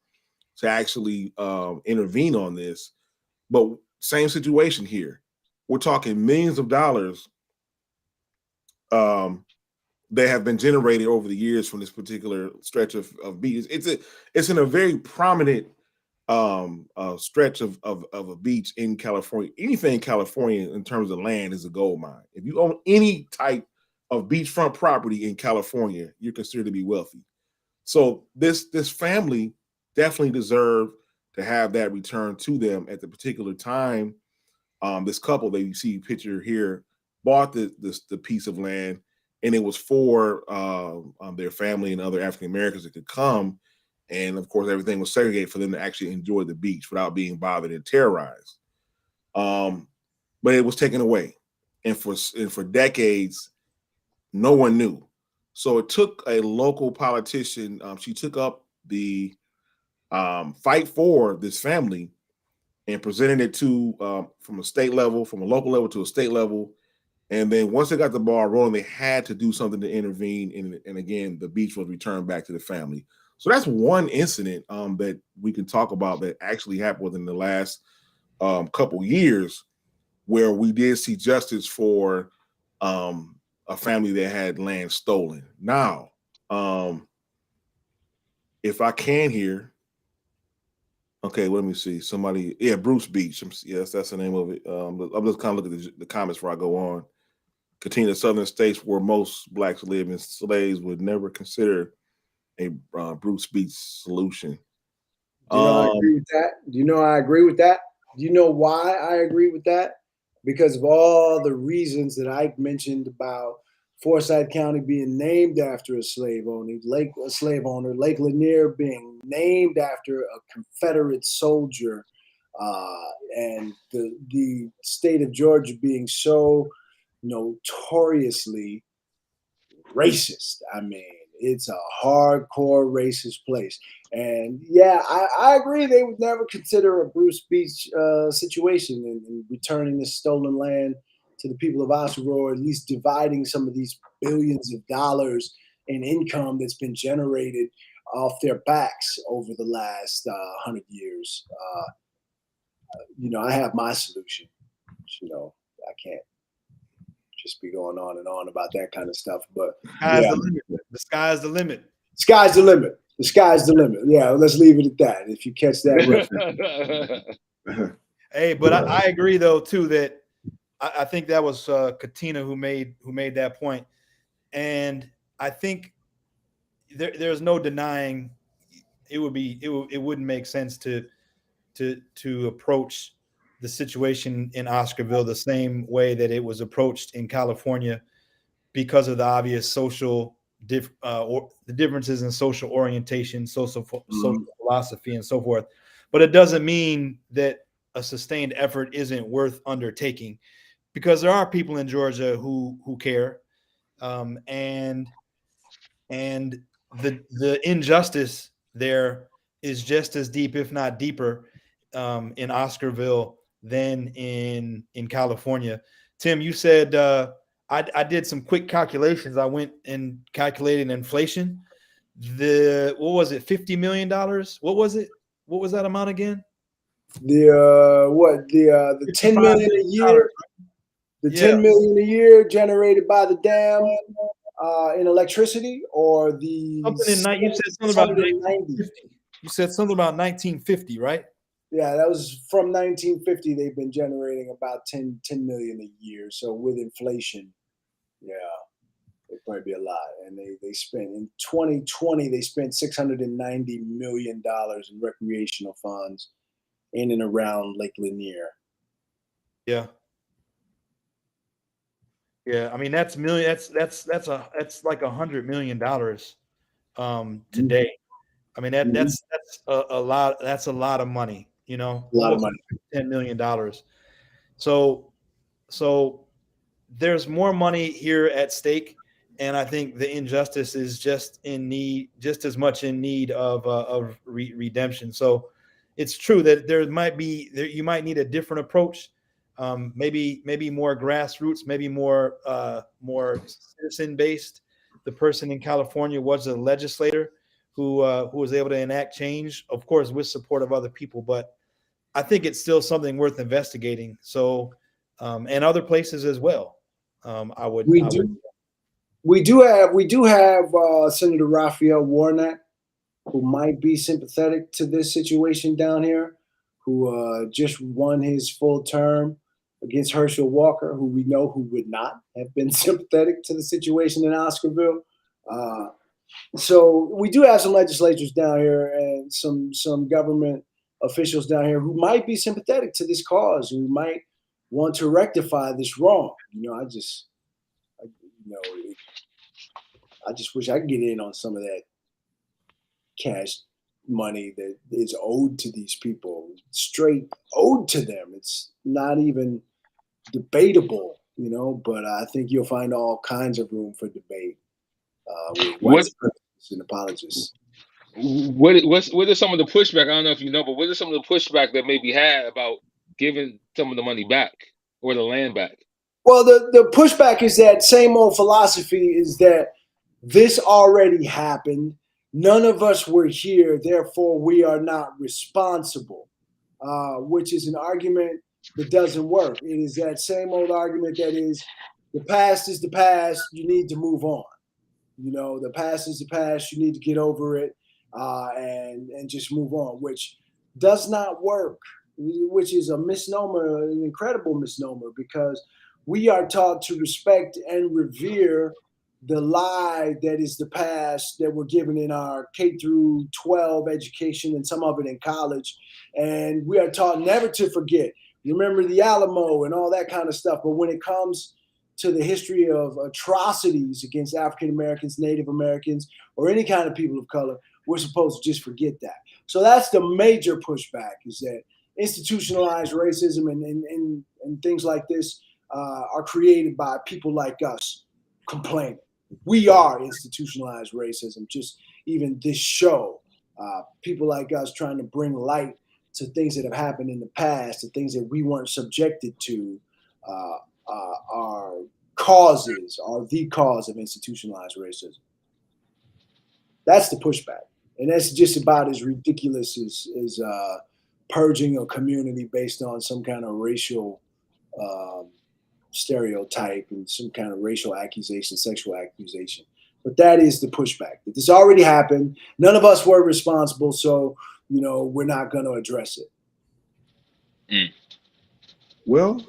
Speaker 1: to actually intervene on this. But same situation here. We're talking millions of dollars that have been generated over the years from this particular stretch of beach. It's in a very prominent stretch of a beach in California. Anything in California in terms of land is a gold mine. If you own any type of beachfront property in California, you're considered to be wealthy. So this family definitely deserved to have that returned to them at the particular time. This couple that you see picture here bought the piece of land, and it was for their family and other African Americans that could come. And of course, everything was segregated for them to actually enjoy the beach without being bothered and terrorized. But it was taken away, and for decades, no one knew. So it took a local politician. She took up the fight for this family and presented it to from a state level, from a local level to a state level. And then once they got the ball rolling, they had to do something to intervene. And again, the beach was returned back to the family. So that's one incident that we can talk about that actually happened within the last couple years, where we did see justice for a family that had land stolen. Now, if I can hear, okay, let me see. Somebody, Bruce Beach. Yes, that's the name of it. I'm just kind of looking at the comments before I go on. Continue the southern states where most Blacks live and slaves would never consider a Bruce Beach solution.
Speaker 2: Do you know I agree with that? Do you know I agree with that? Do you know why I agree with that? Because of all the reasons that I mentioned about Forsyth County being named after a slave owner, Lake Lanier being named after a Confederate soldier, and the state of Georgia being so notoriously racist. I mean, it's a hardcore racist place. And yeah, I agree they would never consider a Bruce Beach situation in returning this stolen land to the people of Oscarville, or at least dividing some of these billions of dollars in income that's been generated off their backs over the last 100 years. I have my solution. I can't just be going on and on about that kind of stuff. But
Speaker 3: the sky's the limit.
Speaker 2: Sky's the limit. The sky's the limit. Yeah, let's leave it at that. If you catch that reference.
Speaker 3: Hey, but I agree though too that I think that was Katina who made that point, and I think there's no denying it wouldn't make sense to approach the situation in Oscarville the same way that it was approached in California, because of the obvious social or the differences in social orientation, social philosophy, and so forth. But it doesn't mean that a sustained effort isn't worth undertaking, because there are people in Georgia who care, and the injustice there is just as deep, if not deeper, in Oscarville than in California. Tim, you said I did some quick calculations. I went and calculated inflation. What was it? $50 million. What was it? What was that amount again?
Speaker 2: The 10 million a year, the 10 million a year generated by the dam in electricity, or the
Speaker 3: something in you said something about 1950. You said something about 1950, right?
Speaker 2: Yeah, that was from 1950. They've been generating about 10 million a year. So with inflation, yeah, it'd probably be a lot. And they spent in 2020, they spent $690 million in recreational funds in and around Lake Lanier.
Speaker 3: Yeah. Yeah, I mean that's million. That's like $100 million today. I mean that's a lot. That's a lot of money. You know,
Speaker 2: a lot of money.
Speaker 3: $10 million. So there's more money here at stake, and I think the injustice is just as much in need of redemption. So it's true that you might need a different approach. Maybe more grassroots, maybe more citizen based. The person in California was a legislator who was able to enact change, of course, with support of other people. But I think it's still something worth investigating. So, and other places as well.
Speaker 2: We do have Senator Raphael Warnock, who might be sympathetic to this situation down here, who just won his full term against Herschel Walker, who we know who would not have been sympathetic to the situation in Oscarville. So we do have some legislators down here and some government officials down here who might be sympathetic to this cause, who might want to rectify this wrong. I just wish I could get in on some of that cash money that is owed to these people, straight owed to them. It's not even debatable, but I think you'll find all kinds of room for debate with white supremacists and apologists.
Speaker 4: What are some of the pushback? I don't know if you know, but what are some of the pushback that maybe had about giving some of the money back or the land back?
Speaker 2: Well, the pushback is that same old philosophy is that this already happened. None of us were here, therefore we are not responsible, which is an argument that doesn't work. It is that same old argument that is, the past is the past, you need to move on. The past is the past, you need to get over it and just move on, which does not work, which is a misnomer, an incredible misnomer, because we are taught to respect and revere the lie that is the past that we're given in our K through 12 education and some of it in college. And we are taught never to forget. Remember the Alamo and all that kind of stuff. But when it comes to the history of atrocities against African Americans, Native Americans, or any kind of people of color, we're supposed to just forget that. So that's the major pushback, is that institutionalized racism and things like this are created by people like us complaining. We are institutionalized racism, just even this show. People like us trying to bring light to things that have happened in the past, to things that we weren't subjected to, are the cause of institutionalized racism. That's the pushback. And that's just about as ridiculous as purging a community based on some kind of racial stereotype and some kind of racial accusation, sexual accusation. But that is the pushback. This already happened. None of us were responsible, so we're not going to address it.
Speaker 1: Mm. Well,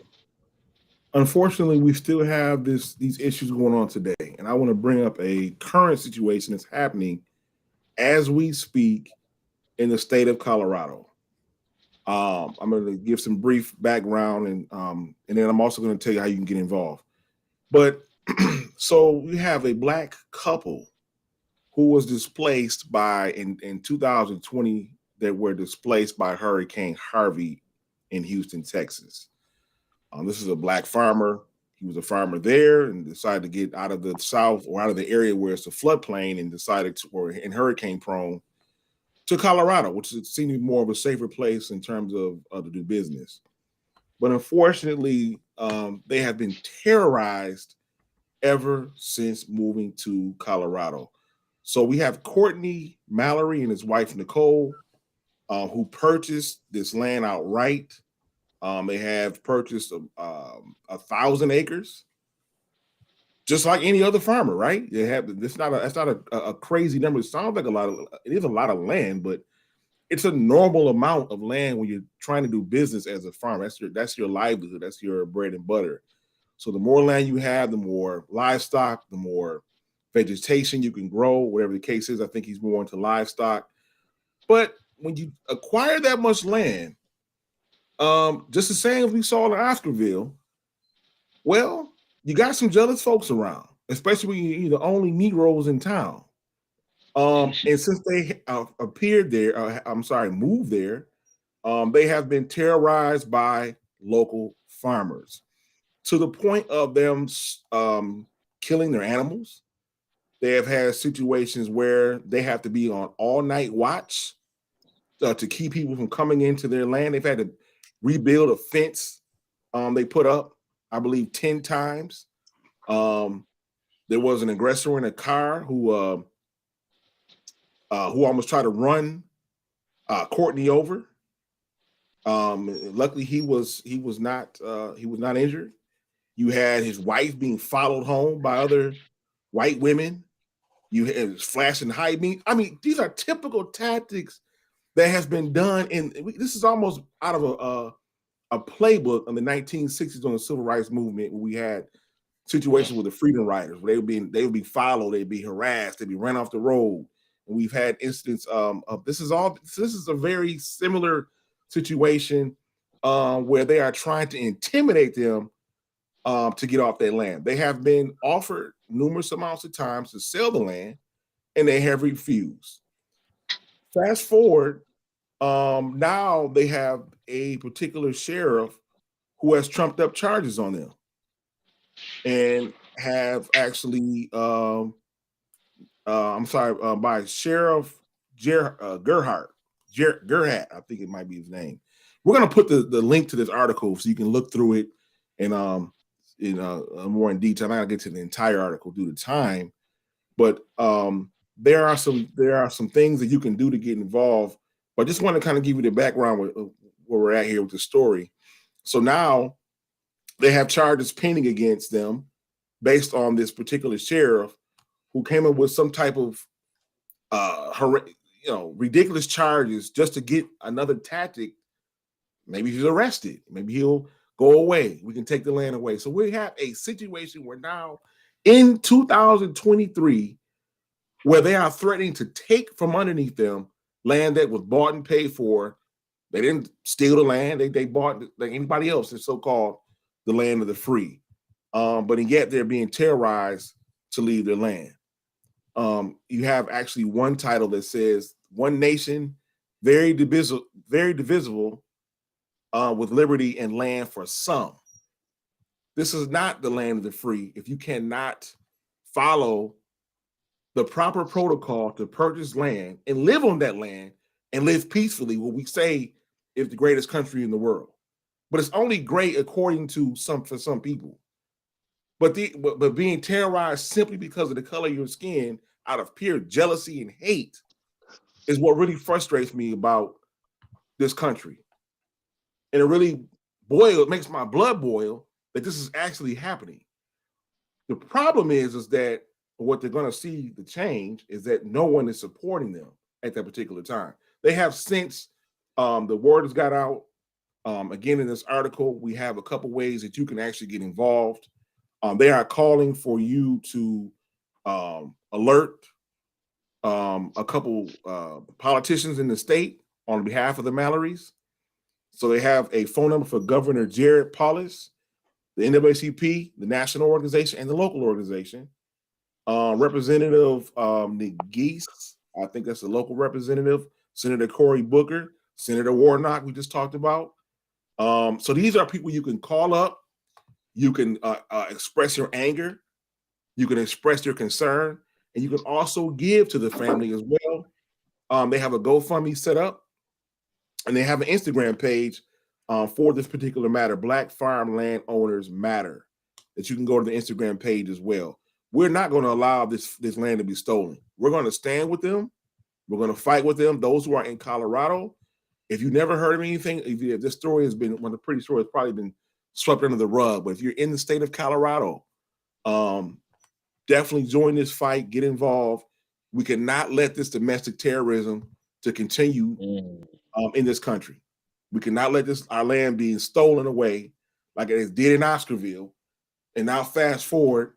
Speaker 1: unfortunately, we still have these issues going on today, and I want to bring up a current situation that's happening as we speak in the state of Colorado. I'm going to give some brief background, and then I'm also going to tell you how you can get involved. But so we have a Black couple who was displaced in 2020, that were displaced by Hurricane Harvey in Houston, Texas. This is a black farmer. He was a farmer there and decided to get out of the South or out of the area where it's a floodplain and decided to, or in hurricane prone, to Colorado, which seemed to be more of a safer place in terms of to do business. But unfortunately, they have been terrorized ever since moving to Colorado. So we have Courtney Mallory and his wife, Nicole, who purchased this land outright. They have purchased 1,000 acres, just like any other farmer, right? They have. That's not a crazy number. It sounds like a lot of. It is a lot of land, but it's a normal amount of land when you're trying to do business as a farmer. That's your livelihood. That's your bread and butter. So the more land you have, the more livestock, the more vegetation you can grow, whatever the case is. I think he's more into livestock. But when you acquire that much land, just the same as we saw in Oscarville, well, you got some jealous folks around, especially when you're the only Negroes in town. And since they moved there, they have been terrorized by local farmers to the point of them killing their animals. They have had situations where they have to be on all-night watch to keep people from coming into their land. They've had to rebuild a fence they put up, I believe, 10 times. There was an aggressor in a car who almost tried to run Courtney over. Luckily, he was not injured. You had his wife being followed home by other white women. You had flashing high beams. I mean, these are typical tactics that has been done, and this is almost out of a playbook in the 1960s on the civil rights movement, where we had situations with the freedom riders where they would be followed, they'd be harassed, they'd be run off the road. And we've had incidents of this is a very similar situation where they are trying to intimidate them to get off their land. They have been offered numerous amounts of times to sell the land, and they have refused. Fast forward, now they have a particular sheriff who has trumped up charges on them and have actually, by Sheriff Gerhardt, I think it might be his name. We're going to put the link to this article so you can look through it and more in detail. I'm not going to get to the entire article due to time, but there are some things that you can do to get involved. But I just want to kind of give you the background where we're at here with the story. So now they have charges pending against them based on this particular sheriff who came up with some type of ridiculous charges just to get another tactic. Maybe he's arrested. Maybe he'll go away. We can take the land away. So we have a situation where now in 2023, where they are threatening to take from underneath them land that was bought and paid for. They didn't steal the land. They bought, like anybody else, the so-called the land of the free. But yet they're being terrorized to leave their land. You have actually one title that says "One Nation, very divisible, with liberty and land for some." This is not the land of the free if you cannot follow the proper protocol to purchase land and live on that land and live peacefully, what we say is the greatest country in the world. But it's only great according to for some people. But being terrorized simply because of the color of your skin out of pure jealousy and hate is what really frustrates me about this country. And it really makes my blood boil that this is actually happening. The problem is that what they're going to see the change is that no one is supporting them at that particular time. They have since the word has got out. Again, in this article, we have a couple ways that you can actually get involved. They are calling for you to alert a couple politicians in the state on behalf of the Mallorys. So they have a phone number for Governor Jared Polis, the NAACP, the national organization, and the local organization. Representative Geese, I think that's the local representative. Senator Cory Booker, Senator Warnock, we just talked about. So these are people you can call up. You can express your anger. You can express your concern, and you can also give to the family as well. They have a GoFundMe set up, and they have an Instagram page for this particular matter, Black Farmland Owners Matter, that you can go to the Instagram page as well. We're not going to allow this land to be stolen. We're going to stand with them. We're going to fight with them. Those who are in Colorado, if you never heard of anything, if this story has been, well, I'm pretty sure it's probably been swept under the rug. But if you're in the state of Colorado, definitely join this fight. Get involved. We cannot let this domestic terrorism to continue in this country. We cannot let our land be stolen away like it did in Oscarville. And now fast forward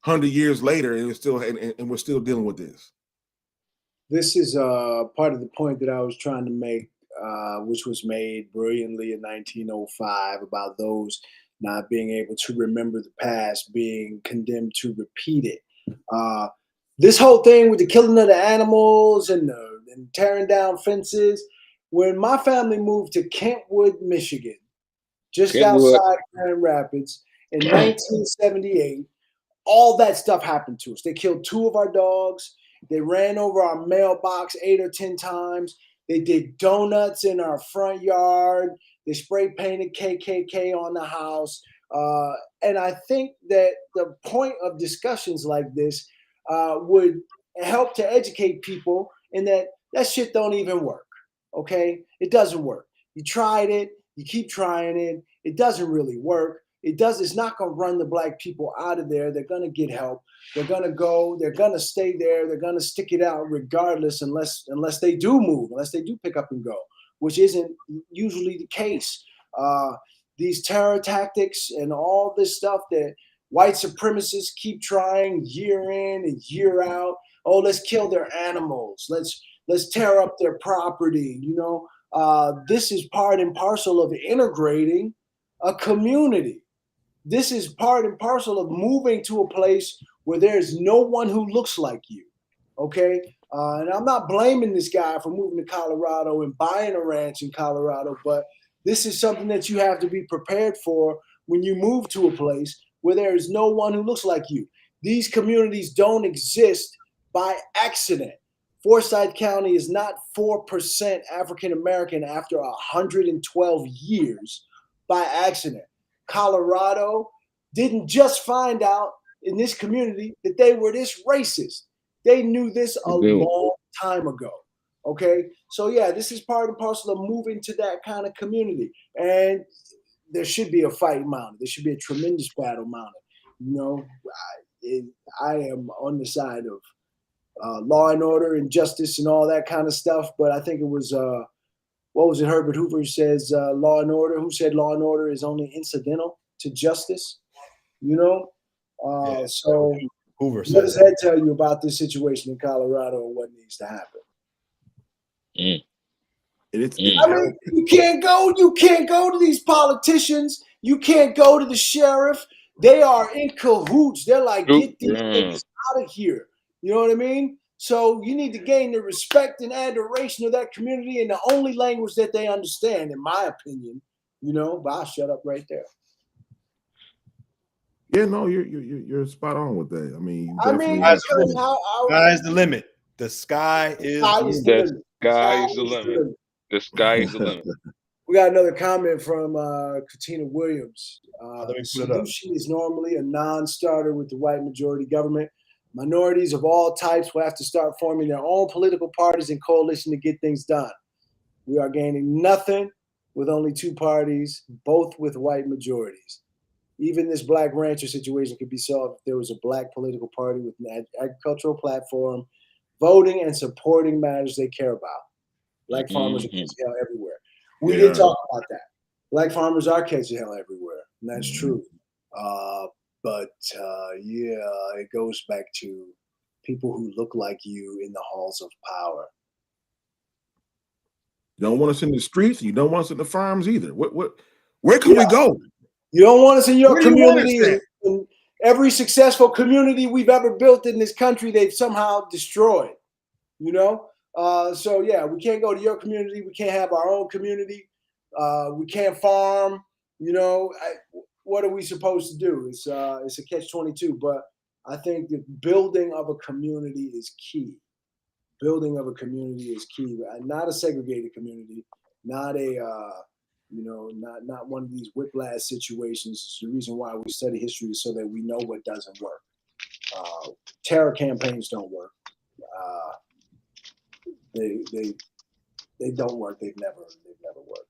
Speaker 1: 100 years later, and we're still dealing with this.
Speaker 2: This is part of the point that I was trying to make, which was made brilliantly in 1905 about those not being able to remember the past, being condemned to repeat it. This whole thing with the killing of the animals and tearing down fences. When my family moved to Kentwood, Michigan, just outside Grand Rapids in 1978, all that stuff happened to us. They killed 2 of our dogs. They ran over our mailbox 8 or 10 times. They did donuts in our front yard. They spray painted KKK on the house. And I think that the point of discussions like this would help to educate people in that shit don't even work. Okay? It doesn't work. You tried it. You keep trying it. It doesn't really work. It's not going to run the black people out of there. They're going to get help. They're going to go. They're going to stay there. They're going to stick it out regardless, unless they do move, unless they do pick up and go, which isn't usually the case. These terror tactics and all this stuff that white supremacists keep trying year in and year out. Oh, let's kill their animals. Let's tear up their property. This is part and parcel of integrating a community. This is part and parcel of moving to a place where there's no one who looks like you, okay? And I'm not blaming this guy for moving to Colorado and buying a ranch in Colorado, but this is something that you have to be prepared for when you move to a place where there is no one who looks like you. These communities don't exist by accident. Forsyth County is not 4% African American after 112 years by accident. Colorado didn't just find out in this community that they were this racist. They knew this a long time ago. Okay. So yeah, this is part and parcel of moving to that kind of community. And there should be a fight mounted. There should be a tremendous battle mounted. I am on the side of law and order and justice and all that kind of stuff. But I think it was, what was it? Herbert Hoover says law and order. Who said law and order is only incidental to justice? So
Speaker 3: Hoover
Speaker 2: what
Speaker 3: says
Speaker 2: does that tell you about this situation in Colorado and what needs to happen? You can't go to these politicians. You can't go to the sheriff. They are in cahoots. They're like, get these niggas out of here. You know what I mean? So you need to gain the respect and adoration of that community in the only language that they understand, in my opinion. But I'll shut up right there.
Speaker 1: Yeah, no, you're spot on with that. I mean,
Speaker 3: sky's the limit. The sky is the limit.
Speaker 4: The sky is the limit.
Speaker 2: We got another comment from Katina Williams.
Speaker 3: Solution
Speaker 2: is normally a non-starter with the white majority government. Minorities of all types will have to start forming their own political parties and coalition to get things done. We are gaining nothing with only 2 parties, both with white majorities. Even this black rancher situation could be solved if there was a black political party with an agricultural platform, voting and supporting matters they care about. Black farmers are catching hell everywhere. We did talk about that. Black farmers are catching hell everywhere, and that's true. But it goes back to people who look like you in the halls of power.
Speaker 1: You don't want us in the streets. You don't want us in the farms either. Where can we go?
Speaker 2: You don't want us in your community. In every successful community we've ever built in this country, they've somehow destroyed. So yeah, we can't go to your community. We can't have our own community. We can't farm. What are we supposed to do? It's a catch-22. But I think the building of a community is key. Building of a community is key. Not a segregated community, not a not one of these whiplash situations. It's the reason why we study history is so that we know what doesn't work. Terror campaigns don't work. They don't work. They've never worked.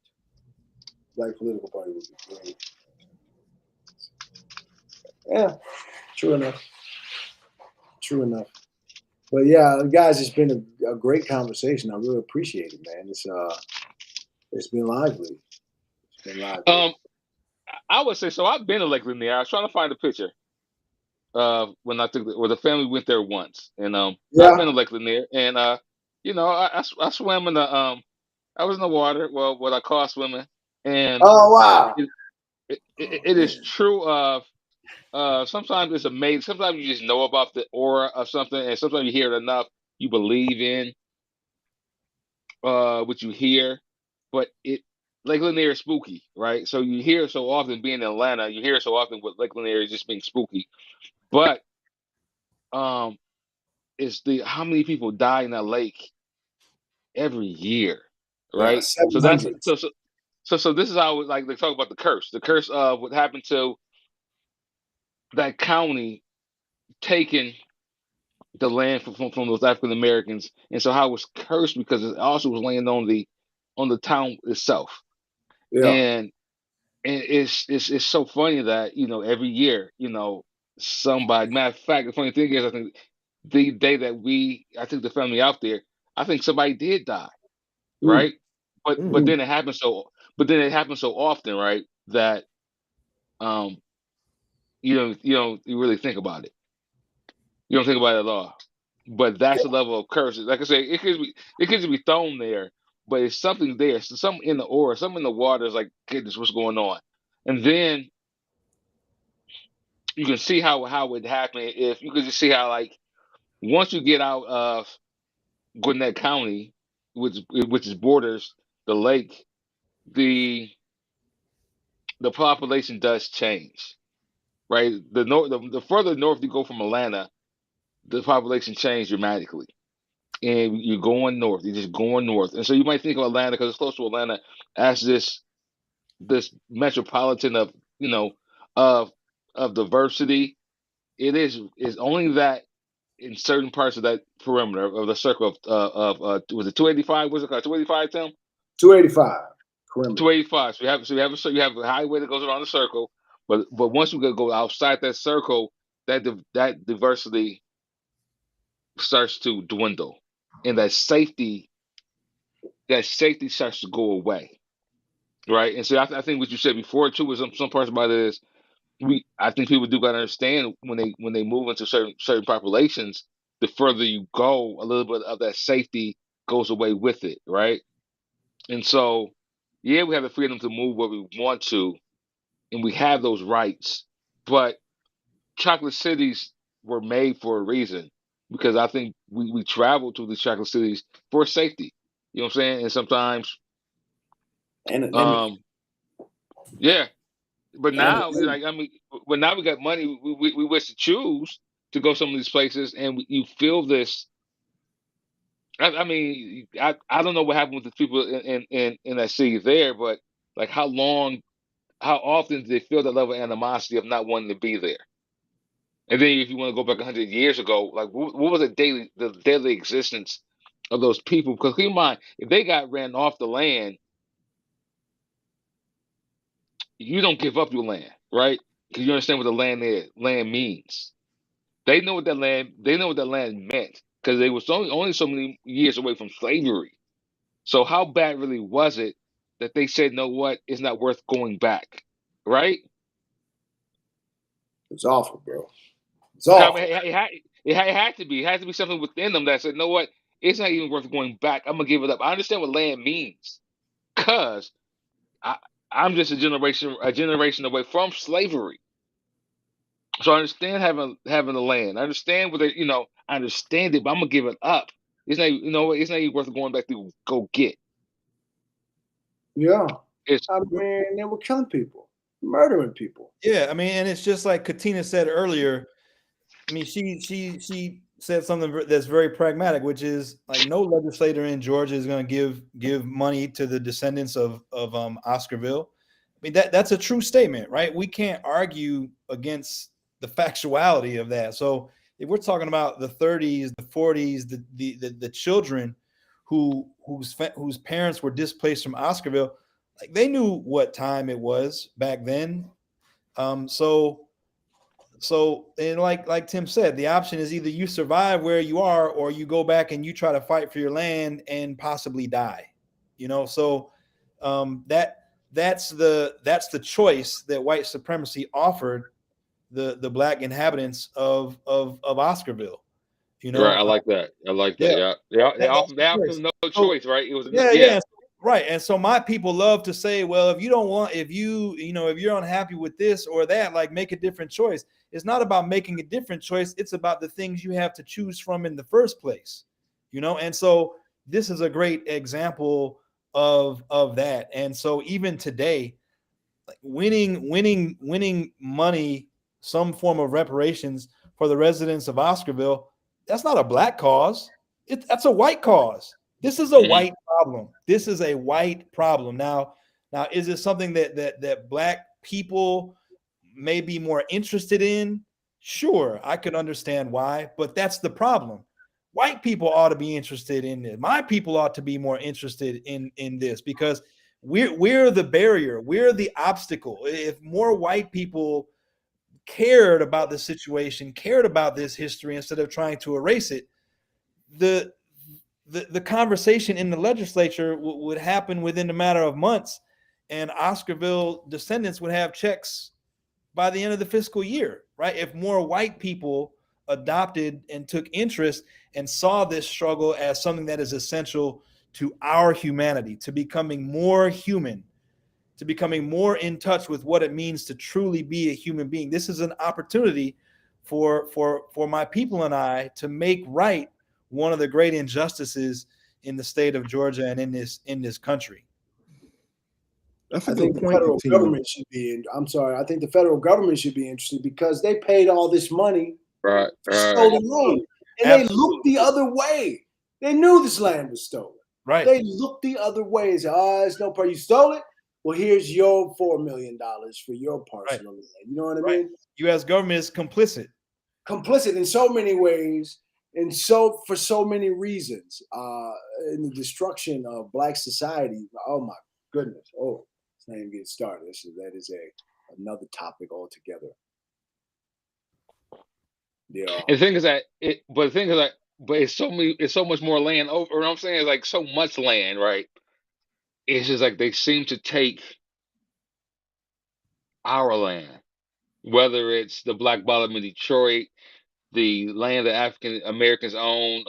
Speaker 2: Black political party would be great. Yeah, true enough. But yeah, guys, it's been a great conversation. I really appreciate it, man. It's been lively.
Speaker 4: I would say so. I've been to Lake Lanier. I was trying to find a picture when I took the family went there once, and I've been to Lake Lanier, and I swam in the I was in the water. Well, what I call swimming, and
Speaker 2: oh wow,
Speaker 4: it is true of. Sometimes it's amazing. Sometimes you just know about the aura of something, and sometimes you hear it enough, you believe in what you hear. But Lake Lanier is spooky, right? So you hear it so often being in Atlanta, you hear it so often with Lake Lanier is just being spooky. But it's the how many people die in that lake every year,
Speaker 2: yeah,
Speaker 4: right? So that's
Speaker 2: 700.
Speaker 4: so this is how like they talk about the curse of what happened to that county taking the land from those African Americans, and so how it was cursed because it also was laying on the town itself,
Speaker 2: Yeah,
Speaker 4: and it's so funny that every year somebody. Matter of fact, the funny thing is I think the day that I took the family out there, I think somebody did die,
Speaker 2: mm.
Speaker 4: right? But
Speaker 2: Mm-hmm.
Speaker 4: then it happened so often, right? That um you really think about it. You don't think about it at all. But that's the level of curse. Like I say, it could be thrown there, but it's something there. So something in the aura, something in the water is like, goodness, what's going on? And then you can see how it happened. If you could just see how like once you get out of Gwinnett County, which is borders the lake, the the population does change, right? The further north you go from Atlanta, the population changed dramatically. And you're going north. You're just going north, and so you might think of Atlanta because it's close to Atlanta as this metropolitan of of of diversity. It is only that in certain parts of that perimeter of the circle of was it 285? What's it called? 285, Tim?
Speaker 2: 285 perimeter.
Speaker 4: 285. So you have a highway that goes around the circle, but once you go outside that circle, that diversity starts to dwindle, and that safety starts to go away, right? And so I think what you said before too was some parts about it is I think people do got to understand when they move into certain populations, the further you go, a little bit of that safety goes away with it, right? And so, yeah, we have the freedom to move where we want to, and we have those rights, but chocolate cities were made for a reason because I think we travel to these chocolate cities for safety. You know what I'm saying? And sometimes
Speaker 2: Anonymity.
Speaker 4: um yeah, but now,
Speaker 2: Anonymity.
Speaker 4: like I mean, but now we got money. We wish to choose to go some of these places, and you feel this. I mean, I don't know what happened with the people in that city there, but like how often do they feel that level of animosity of not wanting to be there? And then if you want to go back 100 years ago, like what was the daily existence of those people? Because keep in mind, if they got ran off the land, you don't give up your land, right? Because you understand what the land means. They know what that land meant because they was only so many years away from slavery. So how bad really was it that they said, "No, what? It's not worth going back," right?
Speaker 2: It's awful, bro. It's
Speaker 4: I mean,
Speaker 2: awful.
Speaker 4: it had to be. It had to be something within them that said, "No, what? It's not even worth going back. I'm gonna give it up." I understand what land means, cause I, I'm just a generation away from slavery. So I understand having the land. I understand I understand it, but I'm gonna give it up. It's not, it's not even worth going back to go get.
Speaker 2: Yeah.
Speaker 4: It's
Speaker 2: I mean, they were killing people, murdering people.
Speaker 3: Yeah, I mean, and it's just like Katina said earlier. I mean, she said something that's very pragmatic, which is like no legislator in Georgia is going to give money to the descendants of Oscarville. I mean that's a true statement, right? We can't argue against the factuality of that. So if we're talking about the 30s, the 40s, the children whose parents were displaced from Oscarville, like they knew what time it was back then. So and like Tim said, the option is either you survive where you are or you go back and you try to fight for your land and possibly die. So that's the choice that white supremacy offered the black inhabitants of Oscarville.
Speaker 4: right. I like that. I like that.
Speaker 3: Yeah,
Speaker 4: Yeah. They
Speaker 3: that's
Speaker 4: often
Speaker 3: the
Speaker 4: they often
Speaker 3: choice.
Speaker 4: no
Speaker 3: So
Speaker 4: choice, right? It was
Speaker 3: yeah,
Speaker 4: yeah.
Speaker 3: yeah, right. And so my people love to say, well, if you don't want, if if you're unhappy with this or that, like make a different choice. It's not about making a different choice. It's about the things you have to choose from in the first place, And so this is a great example of that. And so even today, like winning money, some form of reparations for the residents of Oscarville, that's not a black cause. That's a white cause. This is a
Speaker 4: Mhm.
Speaker 3: white problem. This is a white problem. Now, is it something that black people may be more interested in? Sure, I could understand why, but that's the problem. White people ought to be interested in this. My people ought to be more interested in this because we're the barrier, we're the obstacle. If more white people cared about the situation, cared about this history instead of trying to erase it, the the conversation in the legislature would happen within a matter of months, and Oscarville descendants would have checks by the end of the fiscal year, right? If more white people adopted and took interest and saw this struggle as something that is essential to our humanity, to becoming more human, to becoming more in touch with what it means to truly be a human being. This is an opportunity for my people and I to make right one of the great injustices in the state of Georgia and in this country.
Speaker 1: That's a
Speaker 2: I
Speaker 1: good
Speaker 2: think the
Speaker 1: point,
Speaker 2: federal
Speaker 1: Katina.
Speaker 2: government should be in. I'm sorry. I think the federal government should be interested because they paid all this money
Speaker 4: Right.
Speaker 2: for
Speaker 4: Right.
Speaker 2: stolen land, and they
Speaker 3: Absolutely.
Speaker 2: looked the other way. They knew this land was stolen.
Speaker 3: Right.
Speaker 2: They looked the other way and said, "Oh, it's no part. You stole it. Well, here's your $4 million for your parcel of land." You know what I
Speaker 3: Right.
Speaker 2: mean?
Speaker 3: U.S. government is complicit.
Speaker 2: Complicit in so many ways, and so for so many reasons, in the destruction of Black society. Oh my goodness! Oh, it's not even getting started. That is another topic altogether. Yeah,
Speaker 4: And the thing is that but it's so much more land over. You know what I'm saying? It's like so much land, right? It's just like they seem to take our land, whether it's the Black Bottom in Detroit, the land that African Americans own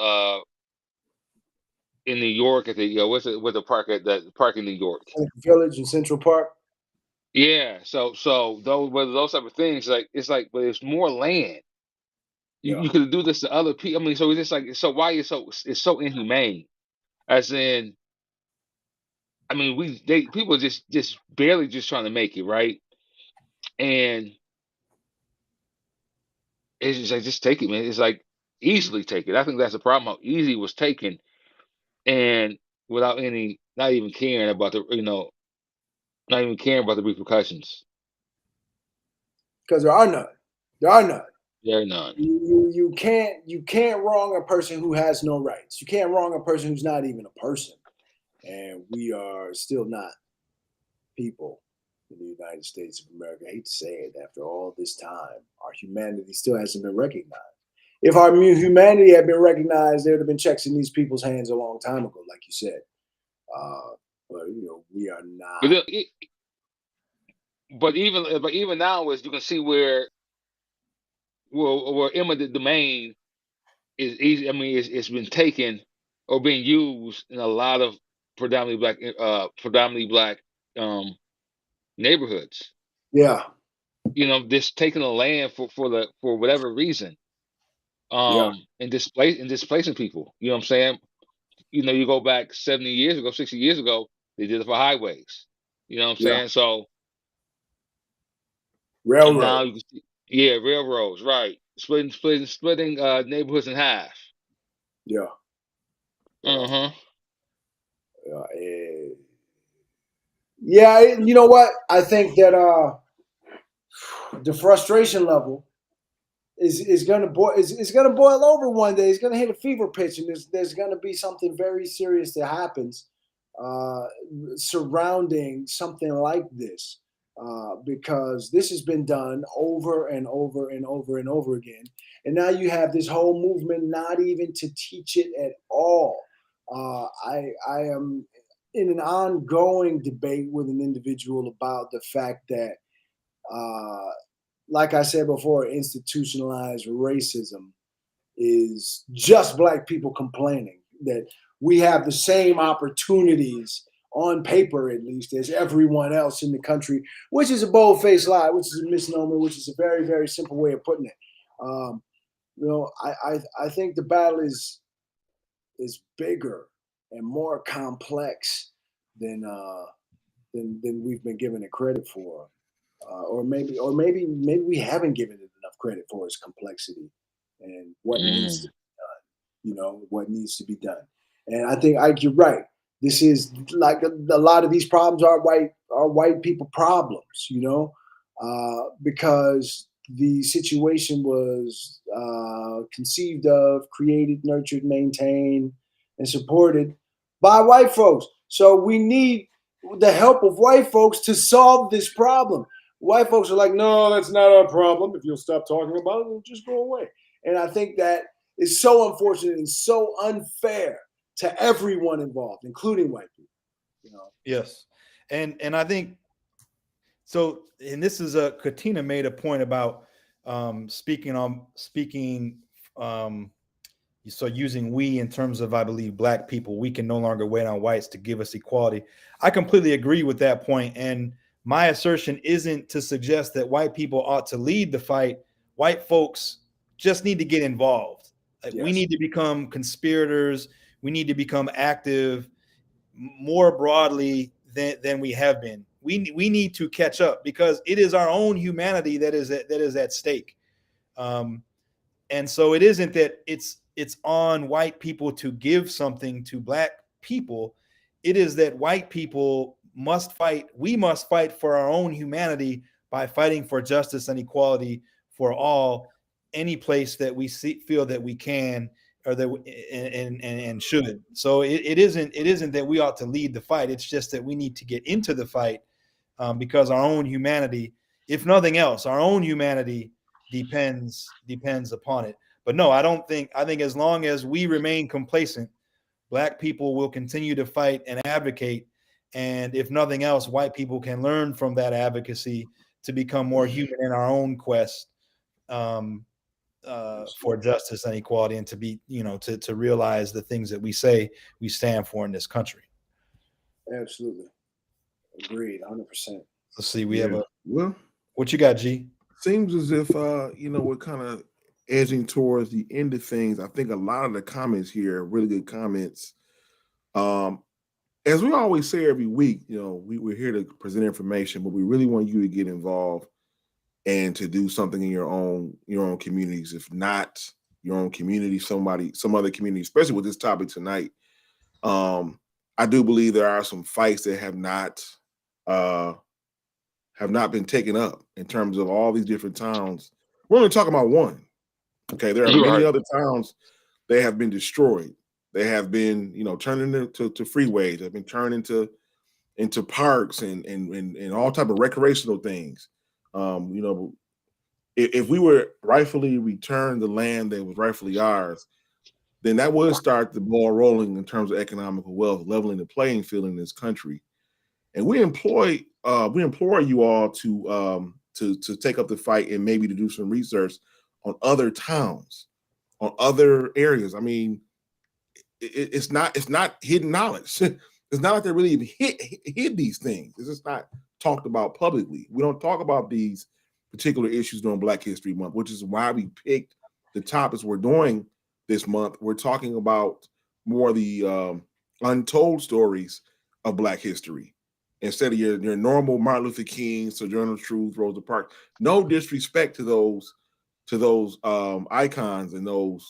Speaker 4: in New York at the what's the park at the park in New York.
Speaker 2: Village and Central Park.
Speaker 4: Yeah, so those whether those type of things like it's like but it's more land.
Speaker 2: Yeah,
Speaker 4: You could do this to other people. I mean, so it's just like so why it's so inhumane. As in, I mean, people just barely just trying to make it right, and it's just like just take it, man. It's like easily take it. I think that's the problem. How easy it was taken, and without any, not even caring about not even caring about the repercussions.
Speaker 2: because there are none. There are none.
Speaker 4: There are none.
Speaker 2: You can't wrong a person who has no rights. You can't wrong a person who's not even a person. And we are still not people in the United States of America. I hate to say it, after all this time, our humanity still hasn't been recognized. If our humanity had been recognized, there would have been checks in these people's hands a long time ago, like you said. But we are
Speaker 4: But
Speaker 2: not.
Speaker 4: then, but even now, as you can see where eminent domain is easy. I mean, it's been taken or being used in a lot of predominantly black um, neighborhoods.
Speaker 2: Yeah,
Speaker 4: Just taking the land for whatever reason,
Speaker 2: yeah,
Speaker 4: and displacing people. You know what I'm saying? You go back 70 years ago, 60 years ago, they did it for highways. You know what I'm saying? So and
Speaker 2: Railroad.
Speaker 4: now you can see, yeah, railroads, right? Splitting neighborhoods in half.
Speaker 2: Yeah.
Speaker 4: Uh-huh.
Speaker 2: Yeah, you know what? I think that the frustration level is gonna boil over one day. It's gonna hit a fever pitch, and there's gonna be something very serious that happens surrounding something like this. Because this has been done over and over and over and over again. And now you have this whole movement not even to teach it at all. I am in an ongoing debate with an individual about the fact that, like I said before, institutionalized racism is just black people complaining that we have the same opportunities on paper, at least, as everyone else in the country, which is a bold-faced lie, which is a misnomer, which is a very, very simple way of putting it. I think the battle is bigger and more complex than we've been given it credit for, or maybe we haven't given it enough credit for its complexity and what needs to be done. What needs to be done. And I think, Ike, you're right. This is like a lot of these problems are white people problems, because the situation was conceived of, created, nurtured, maintained, and supported by white folks. So we need the help of white folks to solve this problem. White folks are like, no, that's not our problem. If you'll stop talking about it, it'll just go away. And I think that is so unfortunate and so unfair to everyone involved, including white people.
Speaker 3: Yes, and I think so. And this is Katina made a point about speaking. So using we in terms of, I believe, black people, we can no longer wait on whites to give us equality. I completely agree with that point. And my assertion isn't to suggest that white people ought to lead the fight. White folks just need to get involved. Yes. We need to become conspirators. We need to become active more broadly than we have been. We need to catch up because it is our own humanity that is at stake. And so it isn't that it's on white people to give something to black people. It is that white people must fight. We must fight for our own humanity by fighting for justice and equality for all, any place that we feel that we can or that and should. So it isn't that we ought to lead the fight. It's just that we need to get into the fight because our own humanity, if nothing else, our own humanity depends upon it. But no, I think as long as we remain complacent, black people will continue to fight and advocate. And if nothing else, white people can learn from that advocacy to become more human in our own quest for justice and equality, and to be, to realize the things that we say we stand for in this country.
Speaker 2: Absolutely. Agreed. 100%.
Speaker 3: Let's see. We have what you got, G?
Speaker 1: Seems as if, we're kind of edging towards the end of things. I think a lot of the comments here are really good comments. As we always say every week, we're here to present information, but we really want you to get involved and to do something in your own communities. If not your own community, some other community, especially with this topic tonight. I do believe there are some fights that have not been taken up in terms of all these different towns. We're only talking about one. Okay, there are many other towns that have been destroyed. They have been, turned into freeways. They've been turned into parks and all type of recreational things. If we were rightfully returned the land that was rightfully ours, then that would start the ball rolling in terms of economical wealth, leveling the playing field in this country. And we implore you all to take up the fight and maybe to do some research on other towns, on other areas. I mean, it's not hidden knowledge. It's not like they really even hid these things. It's just not talked about publicly. We don't talk about these particular issues during Black History Month, which is why we picked the topics we're doing this month. We're talking about more the untold stories of Black history. instead of your normal Martin Luther King, Sojourner Truth, Rosa Parks. No disrespect to those icons and those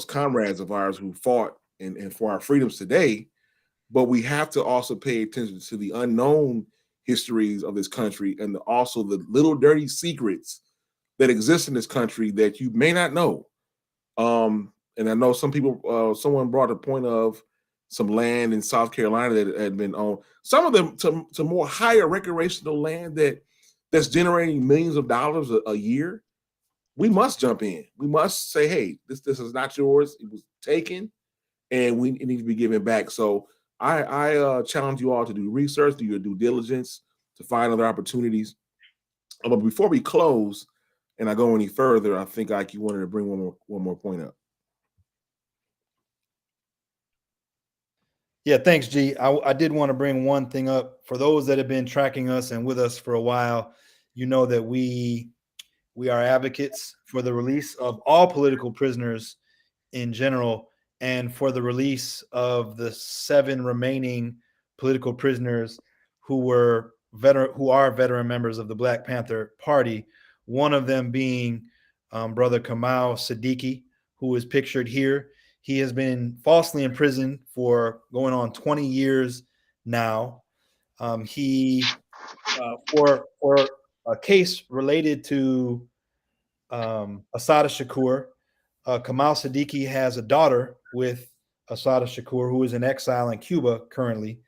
Speaker 1: comrades of ours who fought and for our freedoms today. But we have to also pay attention to the unknown histories of this country and also the little dirty secrets that exist in this country that you may not know. And I know some people, someone brought a point of some land in South Carolina that had been owned. Some of them to more higher recreational land that's generating millions of dollars a year. We must jump in. We must say, hey, this is not yours. It was taken, and it needs to be given back. So I challenge you all to do research, do your due diligence to find other opportunities. But before we close and I go any further, I think like you wanted to bring one more point up.
Speaker 3: Yeah, thanks, G. I did want to bring one thing up. For those that have been tracking us and with us for a while, you know that we are advocates for the release of all political prisoners in general, and for the release of the 7 remaining political prisoners who are veteran members of the Black Panther Party. One of them being Brother Kamal Siddiqui, who is pictured here. He has been falsely imprisoned for going on 20 years now. He for a case related to Assata Shakur. Kamal Siddiqui has a daughter with Assata Shakur, who is in exile in Cuba currently.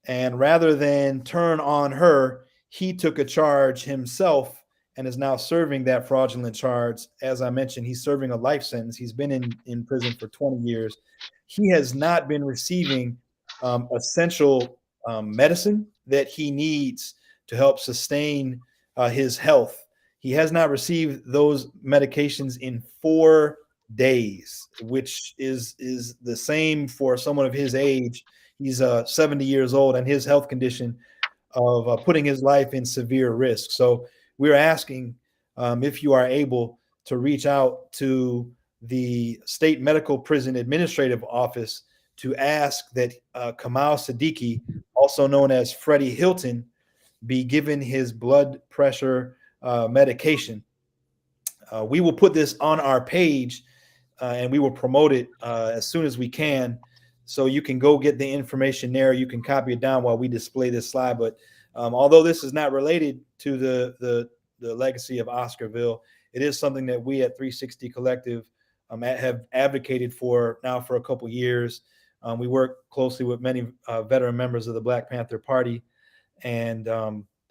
Speaker 3: And rather than turn on her, he took a charge himself and is now serving that fraudulent charge. As I mentioned, he's serving a life sentence. He's been in prison for 20 years. He has not been receiving essential medicine that he needs to help sustain his health. He has not received those medications in 4 days, which is the same for someone of his age. He's 70 years old, and his health condition of putting his life in severe risk. So we're asking if you are able to reach out to the State Medical Prison Administrative Office to ask that Kamal Siddiqui, also known as Freddie Hilton, be given his blood pressure medication. We will put this on our page and we will promote it as soon as we can. So you can go get the information there. You can copy it down while we display this slide. But although this is not related to the legacy of Oscarville, it is something that we at 360 Collective have advocated for now for a couple years. We work closely with many veteran members of the Black Panther Party and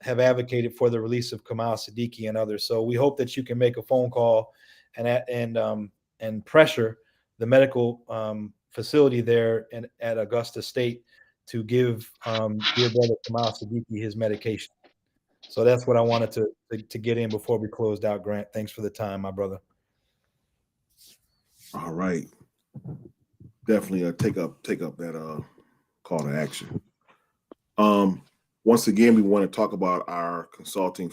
Speaker 3: have advocated for the release of Kamal Siddiqui and others. So we hope that you can make a phone call and pressure the medical facility there at Augusta State to give dear brother Kamal Siddiqui his medication. So that's what I wanted to get in before we closed out, Grant. Thanks for the time, my brother.
Speaker 1: All right. Definitely take up that call to action. Once again, we want to talk about our consulting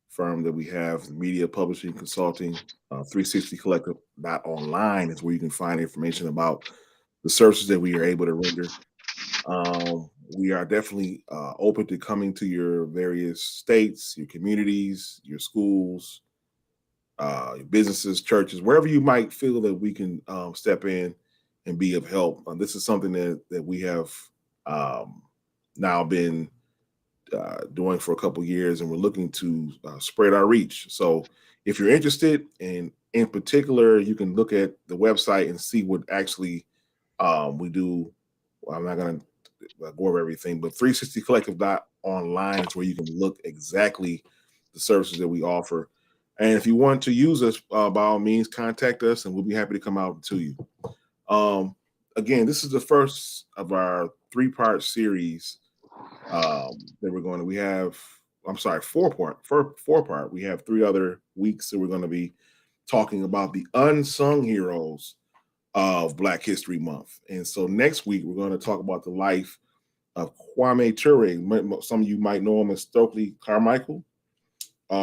Speaker 1: firm that we have, media publishing consulting. 360 Collective online is where you can find information about the services that we are able to render. We are definitely open to coming to your various states, your communities, your schools, your businesses, churches, wherever you might feel that we can step in and be of help. This is something that we have now been doing for a couple of years, and we're looking to spread our reach. So if you're interested, and in particular, you can look at the website and see what actually we do. Well, I'm not going to go over everything, but 360collective.online is where you can look exactly the services that we offer. And if you want to use us, by all means, contact us, and we'll be happy to come out to you. Again, this is the first of our 3-part series that we're going to. We have, I'm sorry, 4-part. We have 3 other weeks that we're going to be talking about the unsung heroes of Black History Month. And so next week we're going to talk about the life of Kwame Ture. Some of you might know him as Stokely Carmichael.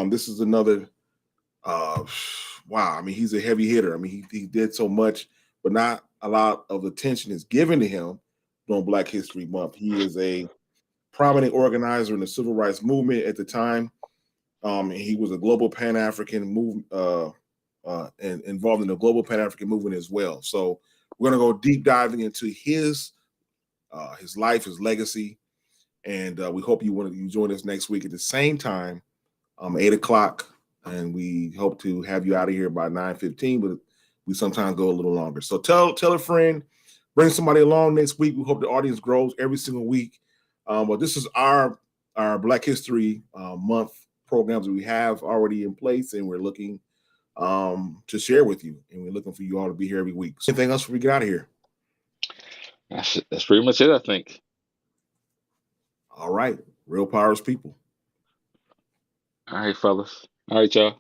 Speaker 1: This is another. Wow, I mean, he's a heavy hitter. I mean, he did so much, but not a lot of attention is given to him during Black History Month. He is a prominent organizer in the civil rights movement at the time. And he was a global Pan-African movement and involved in the global Pan-African movement as well. So we're going to go deep diving into his life, his legacy, and we hope you join us next week at the same time, 8 o'clock, and we hope to have you out of here by 9:15, but we sometimes go a little longer. So tell a friend, bring somebody along next week. We hope the audience grows every single week. But this is our Black History Month programs that we have already in place, and we're looking to share with you, and we're looking for you all to be here every week. So anything else before we get out of here?
Speaker 4: That's pretty much it, I think.
Speaker 1: All right. Real Powers people.
Speaker 4: All right, fellas. All right, y'all.